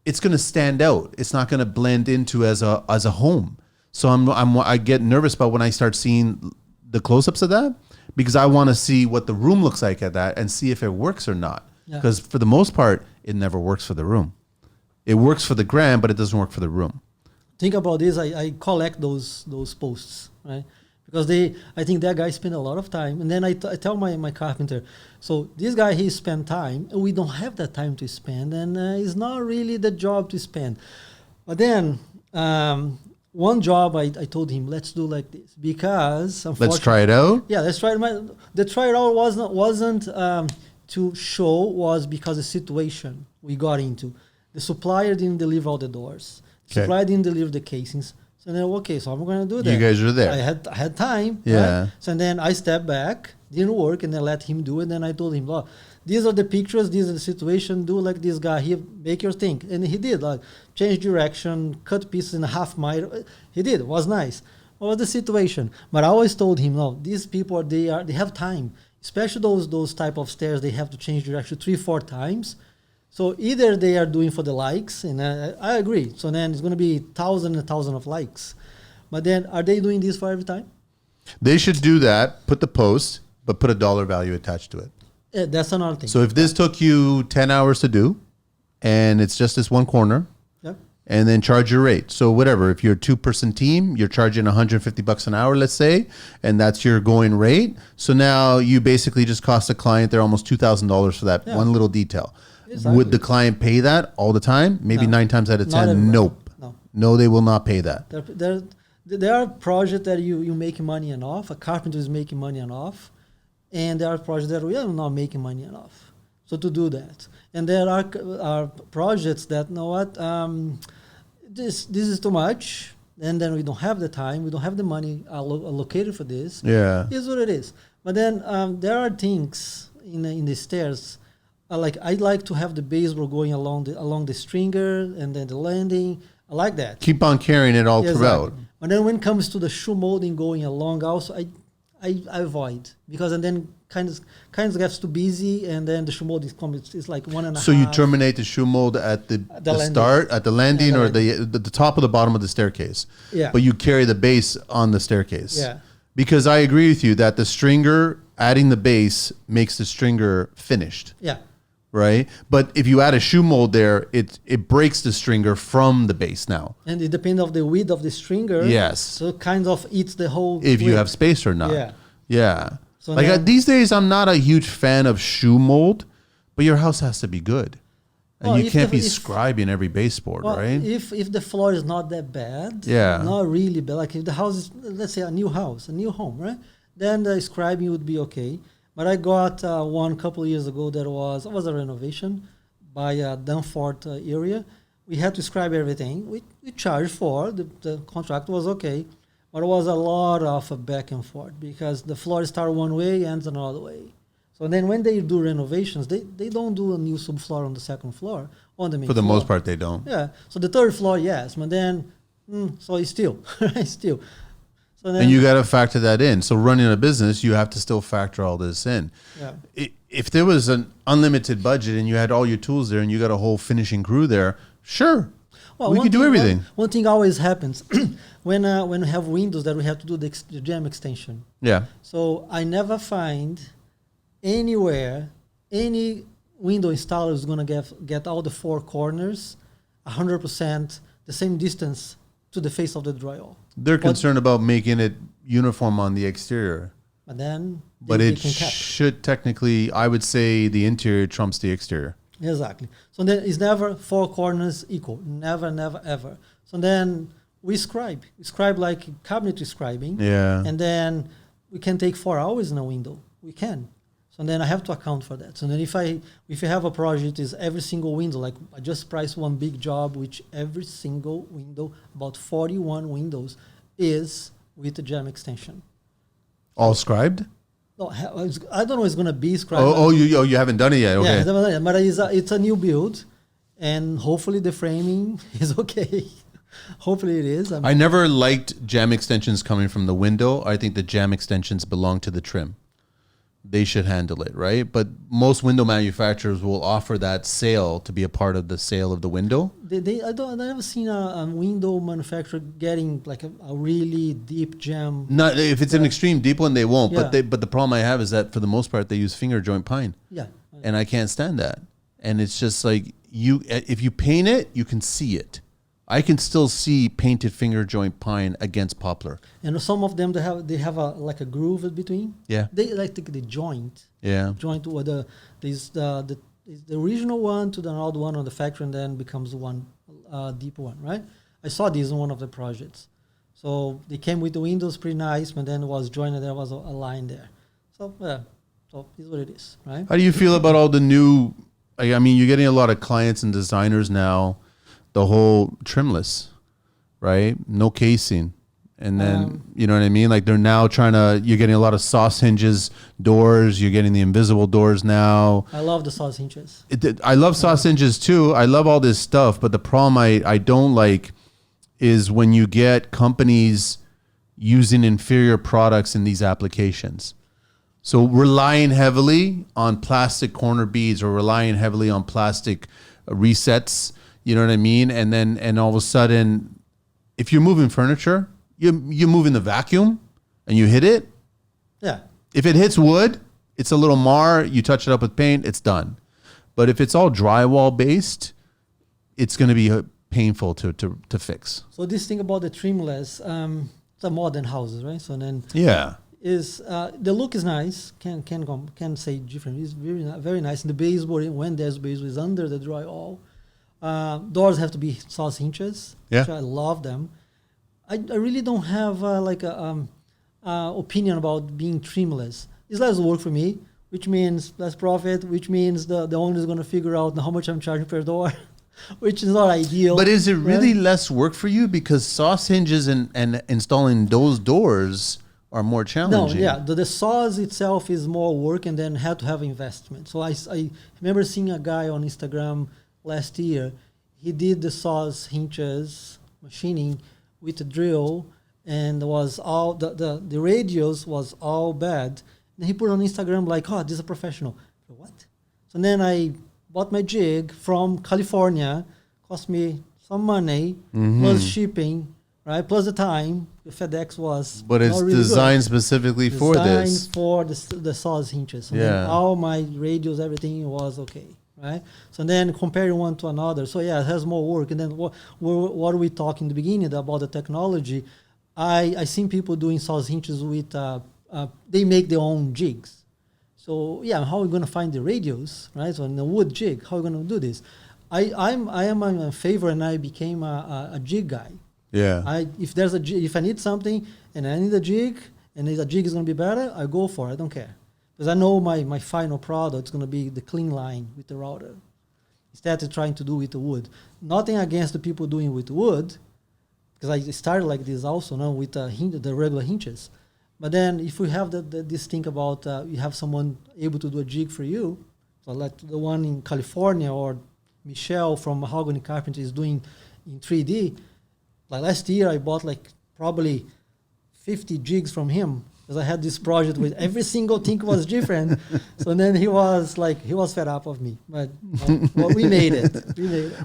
it's going to stand out. It's not going to blend into as a home. So I get nervous about when I start seeing the close-ups of that, because I want to see what the room looks like at that and see if it works or not. Because for the most part, it never works for the room. It works for the gram, but it doesn't work for the room. Think about this. I collect those posts, right? Because I think that guy spent a lot of time. And then I tell my carpenter, so this guy, he spent time, and we don't have that time to spend, and it's not really the job to spend. But then one job, I told him, let's do like this, because let's try it out. Yeah, let's try it. The try it out wasn't to show, was because the situation we got into. The supplier didn't deliver all the doors. The supplier didn't deliver the casings. So then, okay, so I'm going to do that. You guys are there. I had time. Yeah. Right? So then I stepped back, didn't work, and then let him do it. And then I told him, look, these are the pictures, these are the situation, do like this guy here, make your thing. And he did, like, change direction, cut pieces in a half mile. He did, it was nice. What was the situation? But I always told him, no, these people, they have time. Especially those type of stairs, they have to change direction 3-4 times. So either they are doing for the likes, and I agree. So then it's going to be 1,000 and 1,000 of likes. But then are they doing this for every time? They should do that, put the post, but put a dollar value attached to it. Yeah, that's another thing. So if this took you 10 hours to do, and it's just this one corner, and then charge your rate. So whatever, if you're a 2-person team, you're charging $150 an hour, let's say, and that's your going rate. So now you basically just cost the client there almost $2,000 for that one little detail. Exactly. Would the client pay that all the time? Maybe 9 times out of 10, nope. No, they will not pay that. There are projects that you make money enough. A carpenter is making money enough, and there are projects that we are not making money enough. So to do that, and there are projects that, you know what, this is too much, and then we don't have the time, we don't have the money allocated for this. Yeah, it's what it is. But then there are things in the stairs. Like I like to have the baseboard going along the stringer and then the landing. I like that. Keep on carrying it all throughout. But then when it comes to the shoe molding going along, also I avoid, because and then kind of gets too busy, and then the shoe molding it's like 1.5. So you terminate the shoe mold at the start, at the landing, or the top or the bottom of the staircase. Yeah. But you carry the base on the staircase. Yeah. Because I agree with you that the stringer, adding the base makes the stringer finished. Yeah. Right? But if you add a shoe mold there, it breaks the stringer from the base now. And it depends on the width of the stringer. Yes. So it kind of eats the whole if you have space or not. Yeah. Yeah. So like these days, I'm not a huge fan of shoe mold, but your house has to be good. And you can't be scribing every baseboard, right? If the floor is not that bad, not really bad, like if the house is, let's say, a new house, a new home, right? Then the scribing would be okay. But I got one couple of years ago that was a renovation by Danforth area. We had to scribe everything. We charged for, the contract was okay, but it was a lot of a back and forth because the floor starts one way, ends another way. So then when they do renovations, they don't do a new subfloor on the second floor, on the main floor. For the most part, they don't. Yeah. So the third floor, yes, but then, so it's still, still. So then, and you got to factor that in. So running a business, you have to still factor all this in. Yeah. If there was an unlimited budget and you had all your tools there and you got a whole finishing crew there, sure, we could do everything. One thing always happens when we have windows that we have to do the jam extension. Yeah. So I never find anywhere any window installer is going to get all the 4 corners 100% the same distance to the face of the drywall. They're concerned about making it uniform on the exterior. But then it should technically, I would say the interior trumps the exterior. Exactly. So then it's never 4 corners equal. Never, never, ever. So then we scribe. We scribe like cabinet scribing. Yeah. And then we can take 4 hours in a window. We can. So then I have to account for that. So then if you have a project is every single window, like I just priced one big job, which every single window, about 41 windows, is with the jam extension. All scribed? No, I don't know. It's gonna be scribed. You haven't done it yet. Okay. Yeah, but it's a new build, and hopefully the framing is okay. Hopefully it is. I never liked jam extensions coming from the window. I think the jam extensions belong to the trim. They should handle it, right? But most window manufacturers will offer that sail to be a part of the sail of the window. I've never seen a window manufacturer getting like a really deep jam. Not if it's an extreme deep one, they won't. Yeah. But the problem I have is that for the most part, they use finger joint pine. Yeah. And I can't stand that. And it's just like if you paint it, you can see it. I can still see painted finger joint pine against poplar. And some of them they have a groove in between. Yeah. They like the joint. Yeah. Joint with the original one to the old one on the factory, and then becomes one deeper one, right? I saw this in one of the projects. So they came with the windows pretty nice, but then it was joined and there was a line there. So yeah, so it's what it is, right? How do you feel about all the new? I mean, you're getting a lot of clients and designers now. The whole trimless, right? No casing. And then, you know what I mean? Like they're now you're getting a lot of sauce hinges doors. You're getting the invisible doors now. I love the sauce hinges. I love sauce hinges too. I love all this stuff. But the problem I don't like is when you get companies using inferior products in these applications. So relying heavily on plastic corner beads or relying heavily on plastic resets. You know what I mean? And all of a sudden, if you're moving furniture, you're moving the vacuum and you hit it. Yeah. If it hits wood, it's a little mar. You touch it up with paint, it's done. But if it's all drywall based, it's going to be painful to fix. So this thing about the trimless, it's a modern houses, right? So then is the look is nice. Can say different. It's very nice. And the baseboard, when there's baseboard, is under the drywall. Doors have to be sauce hinges. Yeah. Which I love them. I really don't have opinion about being trimless. It's less work for me, which means less profit, which means the owner is going to figure out how much I'm charging per door, which is not ideal. But is it really less work for you? Because sauce hinges and installing those doors are more challenging. No, yeah. The saws itself is more work and then had to have investment. So I remember seeing a guy on Instagram last year. He did the saws hinges machining with a drill, and was all the radius was all bad. And he put on Instagram like, "Oh, this is a professional." What? So then I bought my jig from California. Cost me some money plus shipping, right? Plus the time. The FedEx was. But it's really designed specifically for this. Designed for the saws hinges. So then all my radius, everything was okay. Right. So then comparing one to another. So yeah, it has more work. And then what are we talking in the beginning about the technology? I seen people doing saws hinges with they make their own jigs. So yeah, how are we going to find the radius, right? So in the wood jig, how are we going to do this? I am in favor, and I became a jig guy. Yeah. If I need something and I need a jig, and the jig is going to be better, I go for it. I don't care. Because I know my final product is going to be the clean line with the router. Instead of trying to do with the wood. Nothing against the people doing with wood, because I started like this also now with the regular hinges. But then if we have this thing about you have someone able to do a jig for you, so like the one in California or Michelle from Mahogany Carpenter is doing in 3D. Like last year I bought like probably 50 jigs from him. Because I had this project with every single thing was different. So then he was fed up of me. But we made it.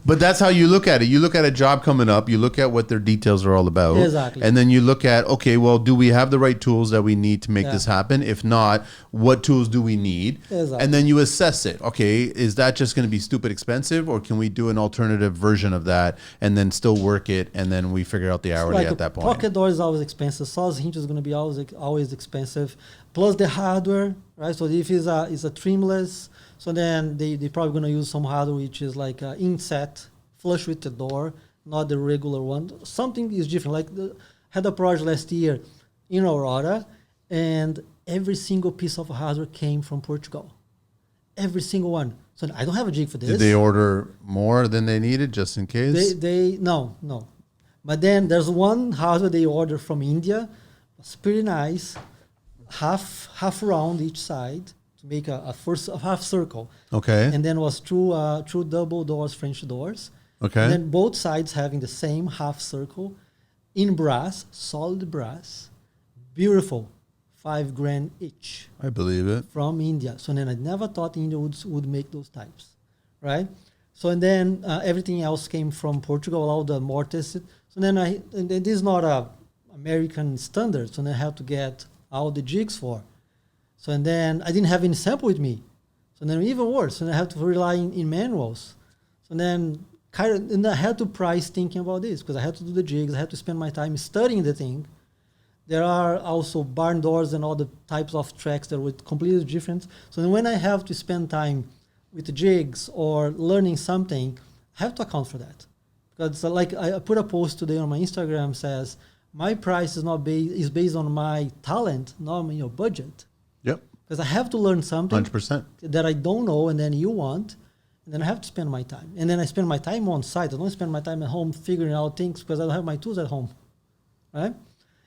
But that's how you look at it. You look at a job coming up. You look at what their details are all about. Exactly. And then you look at, okay, well, do we have the right tools that we need to make this happen? If not, what tools do we need? Exactly. And then you assess it. Okay, is that just going to be stupid expensive, or can we do an alternative version of that and then still work it, and then we figure out the hourly at that point? Pocket door is always expensive. Saws hinge is going to be always expensive, plus the hardware, right? So if it's a trimless, so then they probably going to use some hardware which is like inset flush with the door, not the regular one. Something is different. Like had a project last year in Aurora, and every single piece of hardware came from Portugal. Every single one. So I don't have a jig for this. Did they order more than they needed just in case? No. But then there's one hardware they ordered from India. It's pretty nice. half round each side to make a half circle. Okay. And then was two double doors, French doors. Okay. And then both sides having the same half circle in brass, solid brass, beautiful, $5,000 each. I believe it. From India. So then I never thought India would make those types, right? So and then everything else came from Portugal, all the mortise. So then and this is not a American standard. So then I have to get all the jigs for. So and then I didn't have any sample with me. So then even worse. And I have to rely in manuals. So then and I had to price thinking about this because I had to do the jigs. I had to spend my time studying the thing. There are also barn doors and all the types of tracks that were completely different. So then when I have to spend time with the jigs or learning something, I have to account for that. Because like I put a post today on my Instagram says, my price is based on my talent, not on your budget. Yep. Because I have to learn something 100%. that I don't know and then you want, and then I have to spend my time. And then I spend my time on site. I don't spend my time at home figuring out things because I don't have my tools at home, right?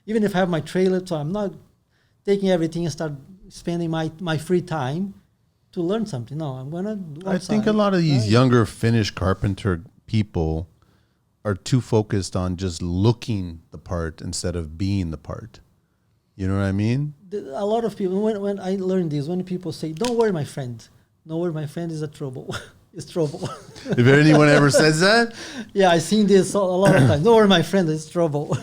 Even if I have my trailer, so I'm not taking everything and start spending my free time to learn something. No, I'm going to do outside. I think a lot of these younger Finnish carpenter people are too focused on just looking the part instead of being the part. You know what I mean? A lot of people, when I learned this, when people say, don't worry, my friend. Don't worry, my friend is a trouble. It's trouble. If anyone ever says that? Yeah, I've seen this a lot of times. Don't worry, my friend, it's trouble.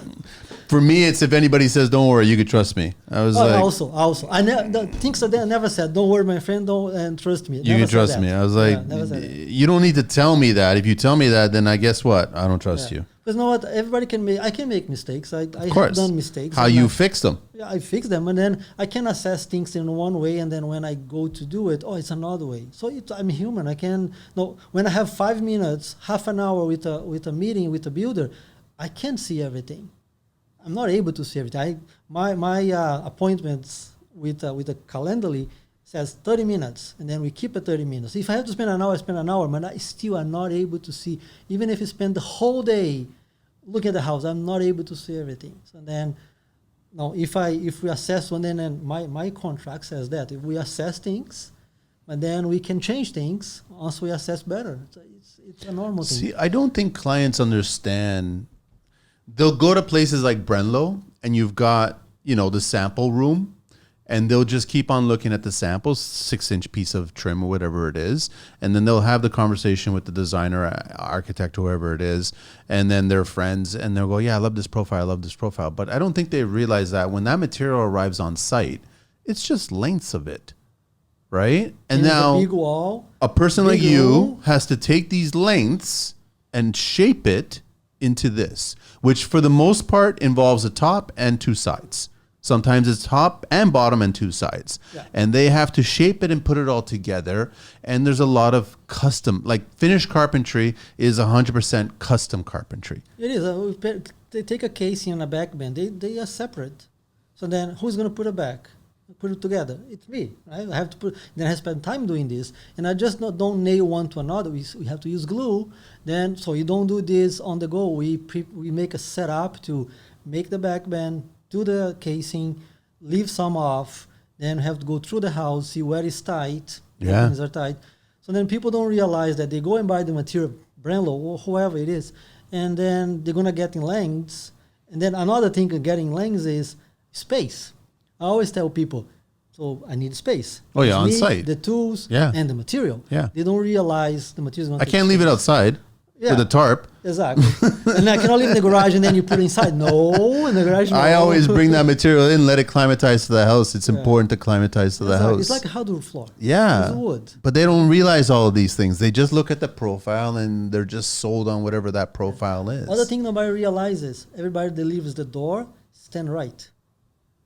For me, it's if anybody says, don't worry, you could trust me. I was like... Also. The things that I never said, don't worry, my friend, and trust me. You can trust me. I was like, you don't need to tell me that. If you tell me that, then I guess what? I don't trust you. Because you know what? Everybody can make... I can make mistakes. I have done mistakes. How you fix them. Yeah, I fix them. And then I can assess things in one way. And then when I go to do it, it's another way. So I'm human. I can... No, when I have 5 minutes, half an hour with a meeting with a builder, I can't see everything. I'm not able to see everything. My appointments with a Calendly says 30 minutes, and then we keep it 30 minutes. If I have to spend an hour, I spend an hour, but I still am not able to see. Even if you spend the whole day looking at the house, I'm not able to see everything. So then, no, if we assess one, then my contract says that if we assess things, and then we can change things once we assess better. So it's a normal thing. See, I don't think clients understand. They'll go to places like Brenlo and you've got, the sample room and they'll just keep on looking at the samples, 6-inch piece of trim or whatever it is. And then they'll have the conversation with the designer, architect, whoever it is. And then their friends and they'll go, yeah, I love this profile. I love this profile. But I don't think they realize that when that material arrives on site, it's just lengths of it. Right. And now a big wall, a person like you has to take these lengths and shape it into this, which for the most part involves a top and 2 sides. Sometimes it's top and bottom and 2 sides. Yeah. And they have to shape it and put it all together. And there's a lot of custom, like Finnish carpentry is 100% custom carpentry. It is. They take a casing and a back bend. They are separate. So then who's going to put it back? Put it together. It's me, right? I have to put. Then I spend time doing this, and I just don't nail one to another. We have to use glue. Then so you don't do this on the go. We make a setup to make the back bend, do the casing, leave some off. Then have to go through the house, see where it's tight. Yeah, things are tight. So then people don't realize that they go and buy the material, Brenlo or whoever it is, and then they're gonna get in lengths. And then another thing of getting lengths is space. I always tell people, so I need space. Oh yeah, on site. The tools and the material. Yeah. They don't realize the material. I can't leave it outside with a tarp. Exactly. And I cannot leave in the garage and then you put it inside. No, in the garage. No. I always bring that material in, let it climatize to the house. It's important to climatize to the house. It's like a hardwood floor. Yeah. It's wood. But they don't realize all of these things. They just look at the profile and they're just sold on whatever that profile is. Other thing nobody realizes, everybody that leaves the door, stand right.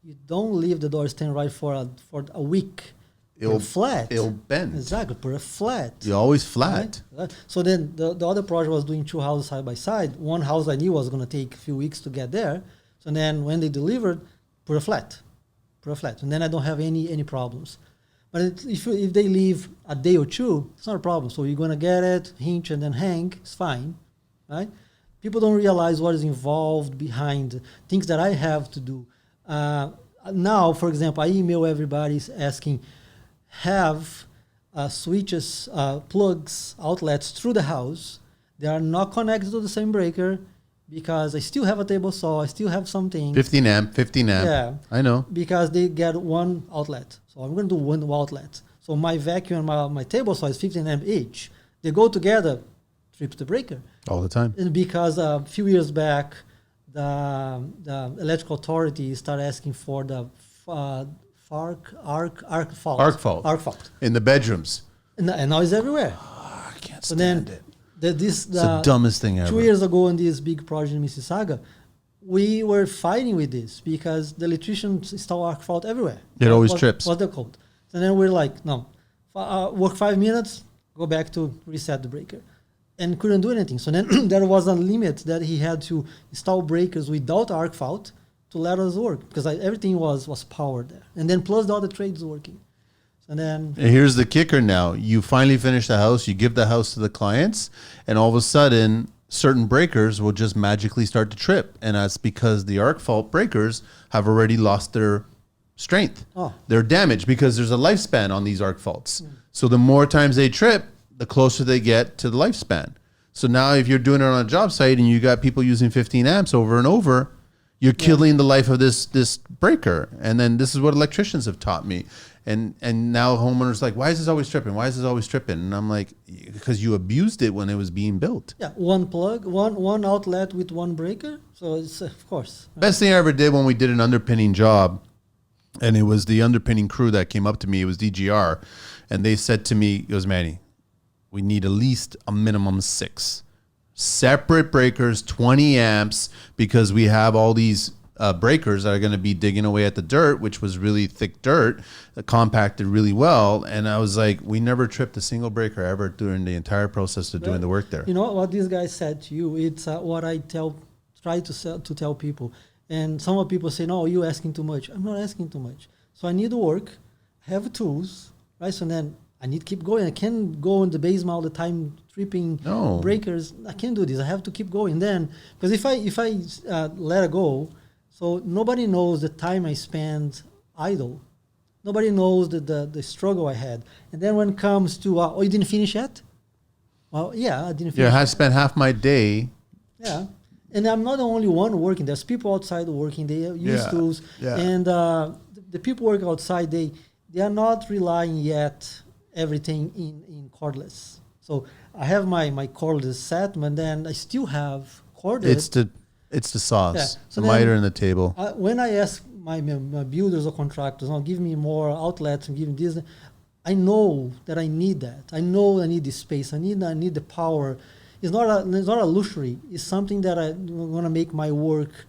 You don't leave the door stand right for a week. It'll flat. It'll bend. Exactly, put it flat. You're always flat. Right? So then the other project was doing 2 houses side by side. One house I knew was going to take a few weeks to get there. So then when they delivered, put a flat. And then I don't have any problems. But if they leave a day or 2, it's not a problem. So you're going to get it, hinge, and then hang. It's fine, right? People don't realize what is involved behind things that I have to do. now, for example, I email everybody asking, have switches, plugs, outlets through the house. They are not connected to the same breaker because I still have a table saw. I still have something. 15 amp. Yeah. I know. Because they get one outlet. So I'm going to do one outlet. So my vacuum and my table saw is 15 amp each. They go together, trips the breaker. All the time. And because a few years back, the electrical authority started asking for the arc fault. Arc fault. In the bedrooms. And now it's everywhere. Oh, I can't So stand then it. It's the dumbest thing ever. 2 years ago in this big project in Mississauga, we were fighting with this because the electricians install arc fault everywhere. It always trips. What's the code? And then we're like, no, work 5 minutes, go back to reset the breaker. And couldn't do anything. So then there was a limit that he had to install breakers without arc fault to let us work because everything was powered there. And then plus all the trades working. And then here's the kicker now. You finally finish the house, you give the house to the clients, and all of a sudden, certain breakers will just magically start to trip. And that's because the arc fault breakers have already lost their strength. They're damaged because there's a lifespan on these arc faults. So the more times they trip, the closer they get to the lifespan. So now if you're doing it on a job site and you got people using 15 amps over and over, you're killing the life of this breaker. And then this is what electricians have taught me. And now homeowners are like, why is this always tripping? Why is this always tripping? And I'm like, because you abused it when it was being built. Yeah, one plug, one outlet with one breaker. So it's of course. Best thing I ever did when we did an underpinning job, and it was the underpinning crew that came up to me. It was DGR. And they said to me, it goes, Manny, we need at least a minimum 6 separate breakers, 20 amps, because we have all these breakers that are going to be digging away at the dirt, which was really thick dirt, compacted really well. And I was like, we never tripped a single breaker ever during the entire process of doing the work there. You know what these guys said to you? It's what I try to tell people. And some of people say, no, you're asking too much. I'm not asking too much. So I need to work, have tools, right? So then I need to keep going. I can't go in the basement all the time tripping breakers. I can't do this. I have to keep going. Then, because if I let it go, so nobody knows the time I spend idle. Nobody knows the struggle I had. And then when it comes to, you didn't finish yet? Well, yeah, I didn't finish. Yeah, I spent half my day. Yeah. And I'm not the only one working. There's people outside working. They use tools. Yeah. And the people working outside, they are not relying yet everything in cordless. So I have my cordless set, but then I still have cordless. It's the saws, so the miter and the table. When I ask my builders or contractors, give me more outlets and give me this, I know that I need that. I know I need the space. I need the power. It's not a luxury. It's something that I'm going to make my work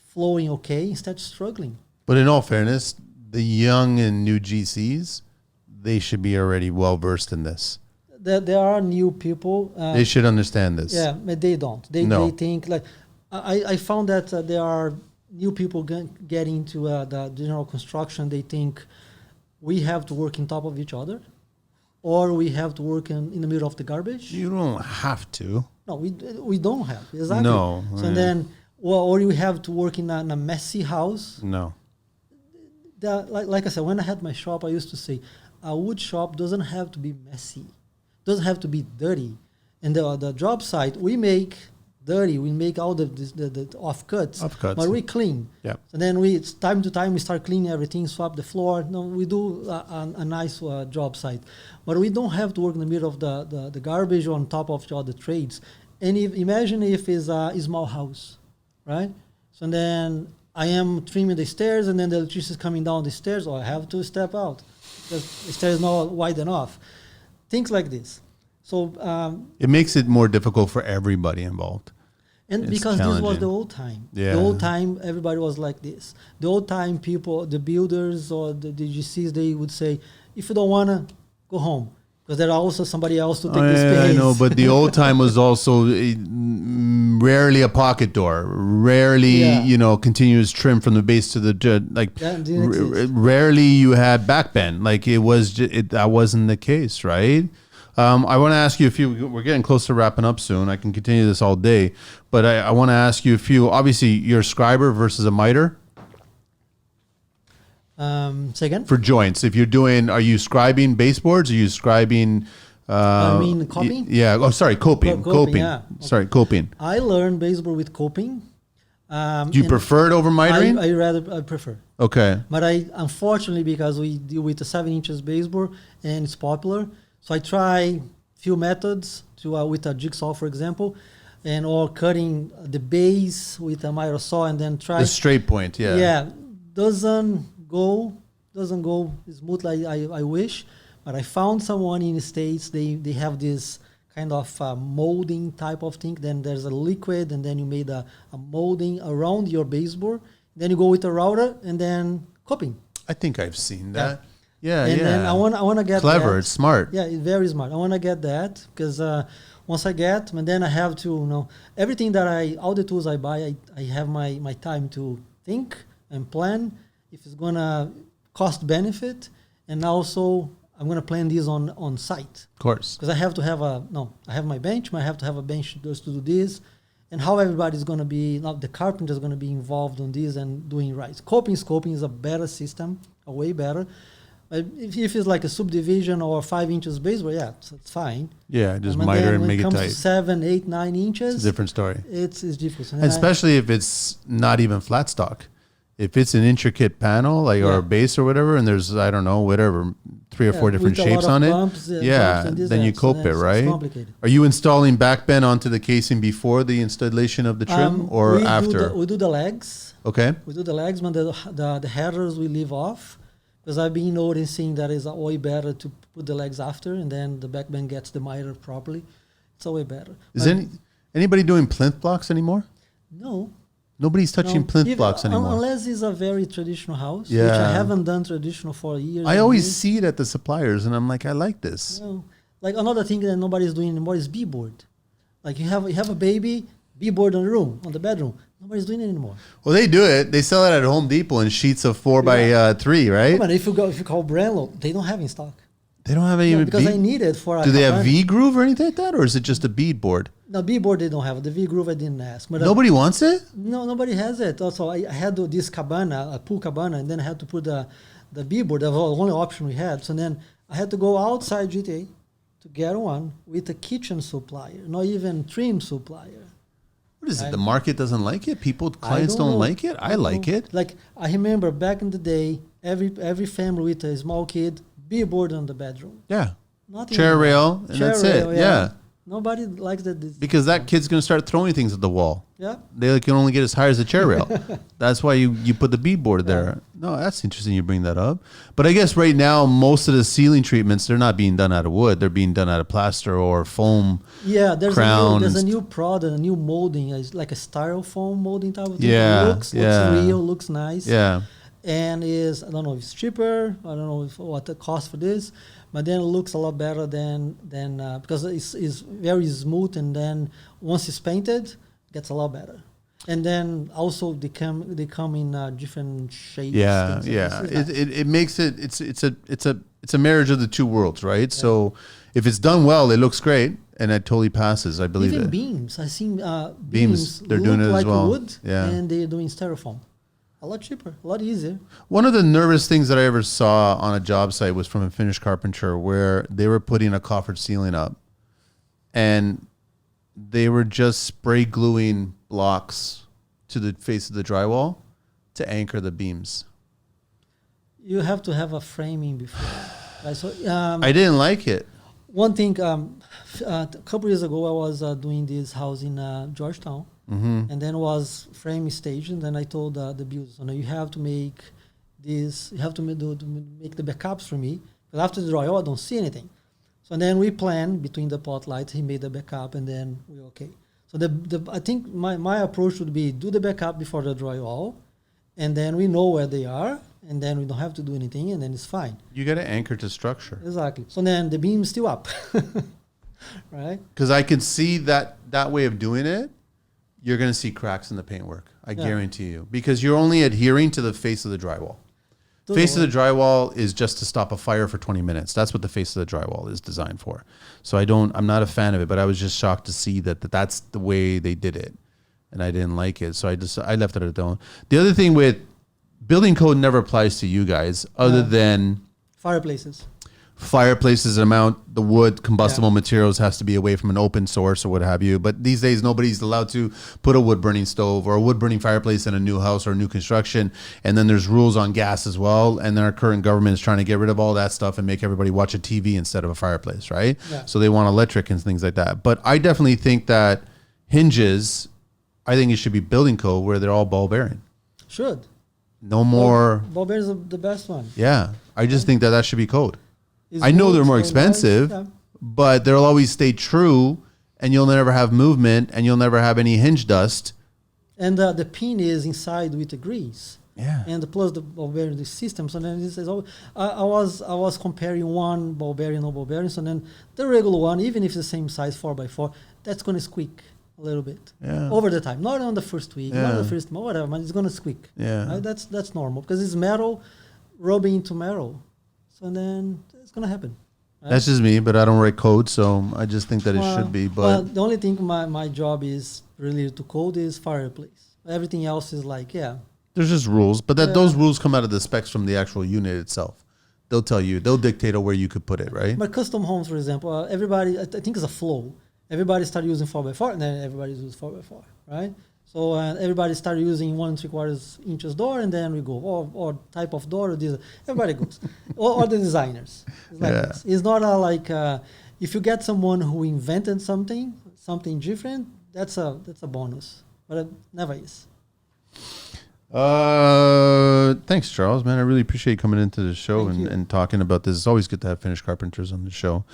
flowing okay instead of struggling. But in all fairness, the young and new GCs, they should be already well versed in this. There are new people. They should understand this. Yeah, but they don't. They think like I found that there are new people getting into the general construction. They think we have to work on top of each other, or we have to work in the middle of the garbage. You don't have to. No, we don't have. Exactly. No. So then, or you have to work in a messy house. No. Like I said, when I had my shop, I used to say, a wood shop doesn't have to be messy, doesn't have to be dirty. And the job site, we make dirty, we make all the offcuts, but we clean. Yeah. So then it's time to time we start cleaning everything, swap the floor. No, we do a nice job site, but we don't have to work in the middle of the garbage or on top of all the trades. And imagine if it's a small house, right? So then I am trimming the stairs, and then the electricity is coming down the stairs, or I have to step out because the stairs is not wide enough. Things like this. So it makes it more difficult for everybody involved. And because this was the old time. Yeah. The old time, everybody was like this. The old time people, the builders or the GCs, they would say, if you don't want to, go home. Because there's also somebody else to take the space. I know, but the old time was also rarely a pocket door, rarely, continuous trim from the base to the, rarely you had back bend. Like that wasn't the case, right? I want to ask you a few. We're getting close to wrapping up soon. I can continue this all day, but I want to ask you a few. Obviously, you're a scriber versus a miter. Say again? For joints, if you're doing, are you scribing baseboards? Are you scribing? I mean, coping? Yeah. Oh, sorry, coping. Coping. Yeah. Sorry, coping. I learned baseboard with coping. Do you prefer it over mitering? I prefer. Okay. But I, unfortunately, because we deal with a 7 inches baseboard and it's popular, so I try few methods to with a jigsaw, for example, and or cutting the base with a miter saw and then try The straight point, yeah. Yeah, doesn't go smooth like I wish. But I found someone in the States. They have this kind of molding type of thing. Then there's a liquid, and then you made a molding around your baseboard. Then you go with a router, and then coping. I think I've seen that. Yeah, And then I want to get clever. that. It's smart. Yeah, it's very smart. I want to get that because once I get, and then I have to everything that all the tools I buy, I have my time to think and plan if it's gonna cost benefit, and also I'm gonna plan this on site. Of course. Because I have to have I have my bench, but I have to have a bench just to do this, and how everybody's gonna be, the carpenter is gonna be involved on this and doing right. Scoping is a better system, a way better. If it's like a subdivision or 5 inches baseboard, yeah, it's fine. Yeah, just miter and make it tight. When it comes to 7, 8, 9 inches, It's a different story. It's difficult. And Especially if it's not even flat stock. If it's an intricate panel, like or a base or whatever, and there's, I don't know, whatever, 3 or 4 different shapes on it. Bumps, then you cope it, right? It's complicated. Are you installing back bend onto the casing before the installation of the trim or after? We do the legs. Okay. We do the legs, but the headers we leave off. Because I've been noticing that it's way better to put the legs after, and then the back bend gets the miter properly. It's way better. Is anybody doing plinth blocks anymore? No. Nobody's touching plinth blocks anymore. Unless it's a very traditional house, Yeah. which I haven't done traditional for years. I always see it at the suppliers, and I'm like, I like this. Like another thing that nobody's doing anymore is B-board. Like you have a baby, B-board on the room, on the bedroom. Nobody's doing it anymore. Well, they do it. They sell it at Home Depot in sheets of 4x3, right? But if you call Brandlo, they don't have in stock. They don't have any because I need it for. Do they have V groove or anything like that, or is it just a bead board? No, B board they don't have. The V groove I didn't ask. But nobody wants it. No, nobody has it. Also, I had this cabana, a pool cabana, and then I had to put the B board. That was the only option we had. So then I had to go outside GTA to get one with a kitchen supplier, not even trim supplier. What is it? The market doesn't like it? Clients don't like it? I like it. Like, I remember back in the day, every family with a small kid, B-board on the bedroom. Yeah. Chair rail, and that's it. Yeah. Nobody likes that. Because that kid's going to start throwing things at the wall. Yeah. They can only get as high as the chair rail. That's why you put the beadboard there. No, that's interesting you bring that up. But I guess right now, most of the ceiling treatments, they're not being done out of wood. They're being done out of plaster or foam. Yeah, there's there's a new product, a new molding. It's like a styrofoam molding type of thing. Yeah. Looks real, looks nice. Yeah. And I don't know if it's cheaper. I don't know what the cost for this. But then it looks a lot better than because it's very smooth, and then once it's painted, it gets a lot better. And then also they come in different shapes. Yeah, yeah. It makes it's a marriage of the two worlds, right? Yeah. So if it's done well, it looks great, and it totally passes. I believe even it. Beams, I seen beams. They're doing it like as well. Wood, yeah, and they're doing styrofoam. A lot cheaper, a lot easier. One of the nervous things that I ever saw on a job site was from a Finnish carpenter where they were putting a coffered ceiling up, and they were just spray gluing blocks to the face of the drywall to anchor the beams. You have to have a framing before. Right? So I didn't like it. One thing, a couple years ago, I was doing this house in Georgetown. Mm-hmm. And then was frame staged, and then I told the builders, you have to make this, you have to make the backups for me, because after the drywall, I don't see anything. So then we planned between the pot lights, he made the backup, and then we're okay. So I think my approach would be do the backup before the drywall, and then we know where they are, and then we don't have to do anything, and then it's fine. You got to anchor to structure. Exactly. So then the beam's still up, right? Because I can see that way of doing it. You're going to see cracks in the paintwork. I guarantee you. Because you're only adhering to the face of the drywall. Face of the drywall is just to stop a fire for 20 minutes. That's what the face of the drywall is designed for. So I'm not a fan of it, but I was just shocked to see that's the way they did it. And I didn't like it. So I left it alone. The other thing with building code never applies to you guys other than Fireplaces. fireplaces amount, the wood, combustible materials has to be away from an open source or what have you. But these days, nobody's allowed to put a wood burning stove or a wood burning fireplace in a new house or new construction. And then there's rules on gas as well. And then our current government is trying to get rid of all that stuff and make everybody watch a TV instead of a fireplace, right? Yeah. So they want electric and things like that. But I definitely think that hinges, I think it should be building code where they're all ball bearing. Should. No more. Ball bearings are the best one. Yeah. I just think that should be code. It's I know good, they're more so expensive, nice, but they'll always stay true, and you'll never have movement, and you'll never have any hinge dust. And the pin is inside with the grease. Yeah. And plus the ball bearing the system. So then this is all. I was comparing one ball bearing, no ball bearing. So then the regular one, even if it's the same size 4x4, that's gonna squeak a little bit over the time. Not on the first week, not on the first month, whatever. But it's gonna squeak. Yeah. Right? That's normal because it's metal rubbing into metal. So then it's gonna happen. Right? That's just me, but I don't write code, so I just think that it should be. But the only thing my job is related to code is fireplace. Everything else is like, there's just rules. But those rules come out of the specs from the actual unit itself. They'll tell you, they'll dictate where you could put it, right? But custom homes, for example, everybody, I think it's a flow. Everybody started using 4x4, and then everybody uses 4x4, right? So everybody started using 1 3/4 inches door, and then we go, or type of door, or this. Everybody goes, or the designers. It's like this. It's not if you get someone who invented something different, that's a bonus, but it never is. Thanks, Charles, man. I really appreciate you coming into the show and talking about this. It's always good to have Finnish Carpenters on the show.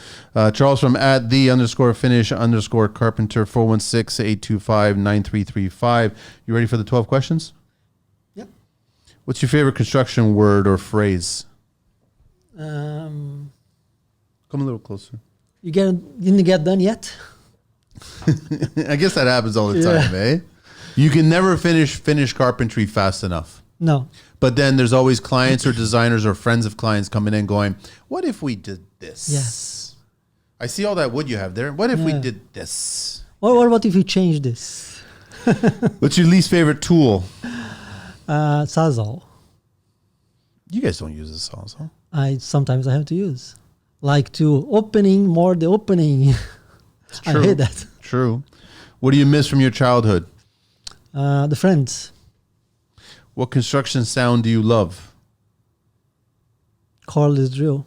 Charles from at @the_Finnish_Carpenter 416-825-9335. You ready for the 12 questions? Yep. What's your favorite construction word or phrase? Come a little closer. You didn't get done yet? I guess that happens all the time, eh? You can never finish carpentry fast enough. No. But then there's always clients or designers or friends of clients coming in going, what if we did this? Yes. I see all that wood you have there. What if we did this? What about if we change this? What's your least favorite tool? Sawzall. You guys don't use a sawzall. Sometimes I have to use. Like the opening. I hate that. True. What do you miss from your childhood? The friends. What construction sound do you love? Cordless drill.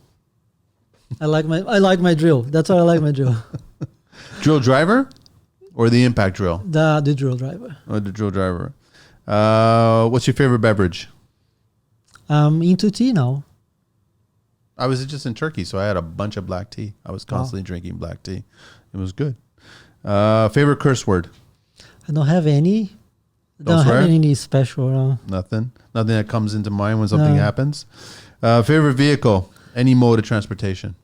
I like my drill. That's why I like my drill. Drill driver or the impact drill? The drill driver. Or the drill driver. What's your favorite beverage? I'm into tea now. I was just in Turkey, so I had a bunch of black tea. I was constantly drinking black tea. It was good. Favorite curse word? I don't have any. Don't have any special. Nothing that comes into mind when something happens. Favorite vehicle? Any mode of transportation?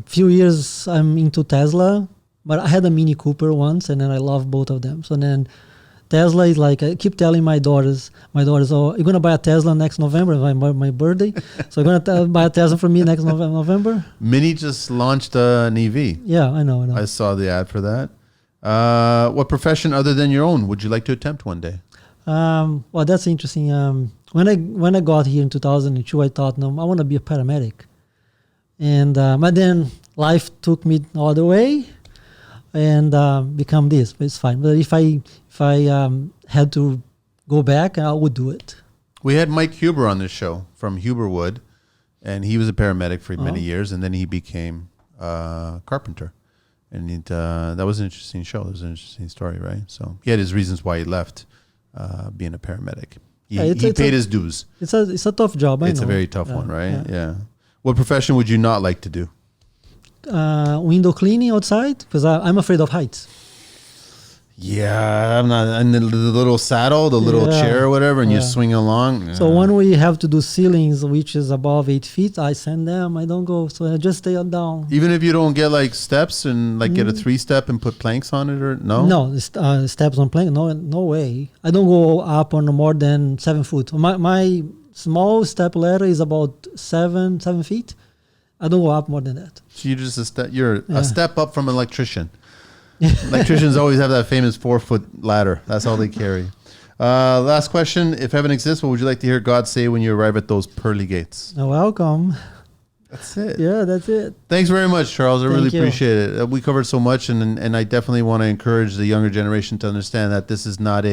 Few years I'm into Tesla, but I had a Mini Cooper once, and then I love both of them. So then Tesla is like, I keep telling my daughters, oh, you're gonna buy a Tesla next November, my birthday. So you're gonna buy a Tesla for me next November. Mini just launched an EV. Yeah, I know. I saw the ad for that. What profession other than your own would you like to attempt one day? Well, that's interesting. When I got here in 2002, I thought, no, I want to be a paramedic. And but then life took me the other way, and become this. But it's fine. But if I had to go back, I would do it. We had Mike Huber on this show from Huberwood, and he was a paramedic for many years, and then he became a carpenter. And that was an interesting show. It was an interesting story, right? So he had his reasons why he left being a paramedic. He paid his dues. It's a tough job. It's a very tough one, right? Yeah. What profession would you not like to do? Window cleaning outside, because I'm afraid of heights. Yeah, I'm not. And the little saddle, the little chair or whatever, and you swing along. So when we have to do ceilings, which is above 8 feet, I send them. I don't go. So I just stay down. Even if you don't get like steps and like get a 3-step and put planks on it, or no? No, steps on plank. No way. I don't go up on more than 7 foot. My small step ladder is about 7 feet. I don't go up more than that. So you're just a step up from an electrician. Electricians always have that famous 4-foot ladder. That's all they carry. Last question. If heaven exists, what would you like to hear God say when you arrive at those pearly gates? Welcome. That's it. Yeah, that's it. Thanks very much, Charles. I really Thank you. appreciate it. We covered so much, and I definitely want to encourage the younger generation to understand that this is not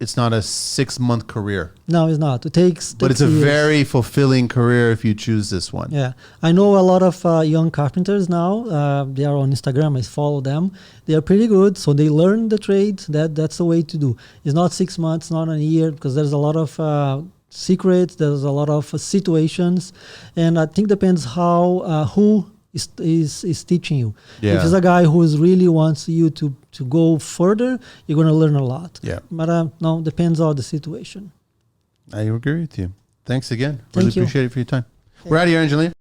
it's not a 6-month career. No, it's not. It takes But it's a years. very fulfilling career if you choose this one. Yeah, I know a lot of young carpenters now. They are on Instagram. I follow them. They are pretty good, so they learn the trade. That's the way to do. It's not 6 months, not a year, because there's a lot of secrets. There's a lot of situations, and I think depends how who is teaching you. Yeah. If it's a guy who really wants you to go further, you're gonna learn a lot. Yeah. But no, depends on the situation. I agree with you. Thanks again. Thank Really you. appreciate it for your time. We're out of here, Angelina.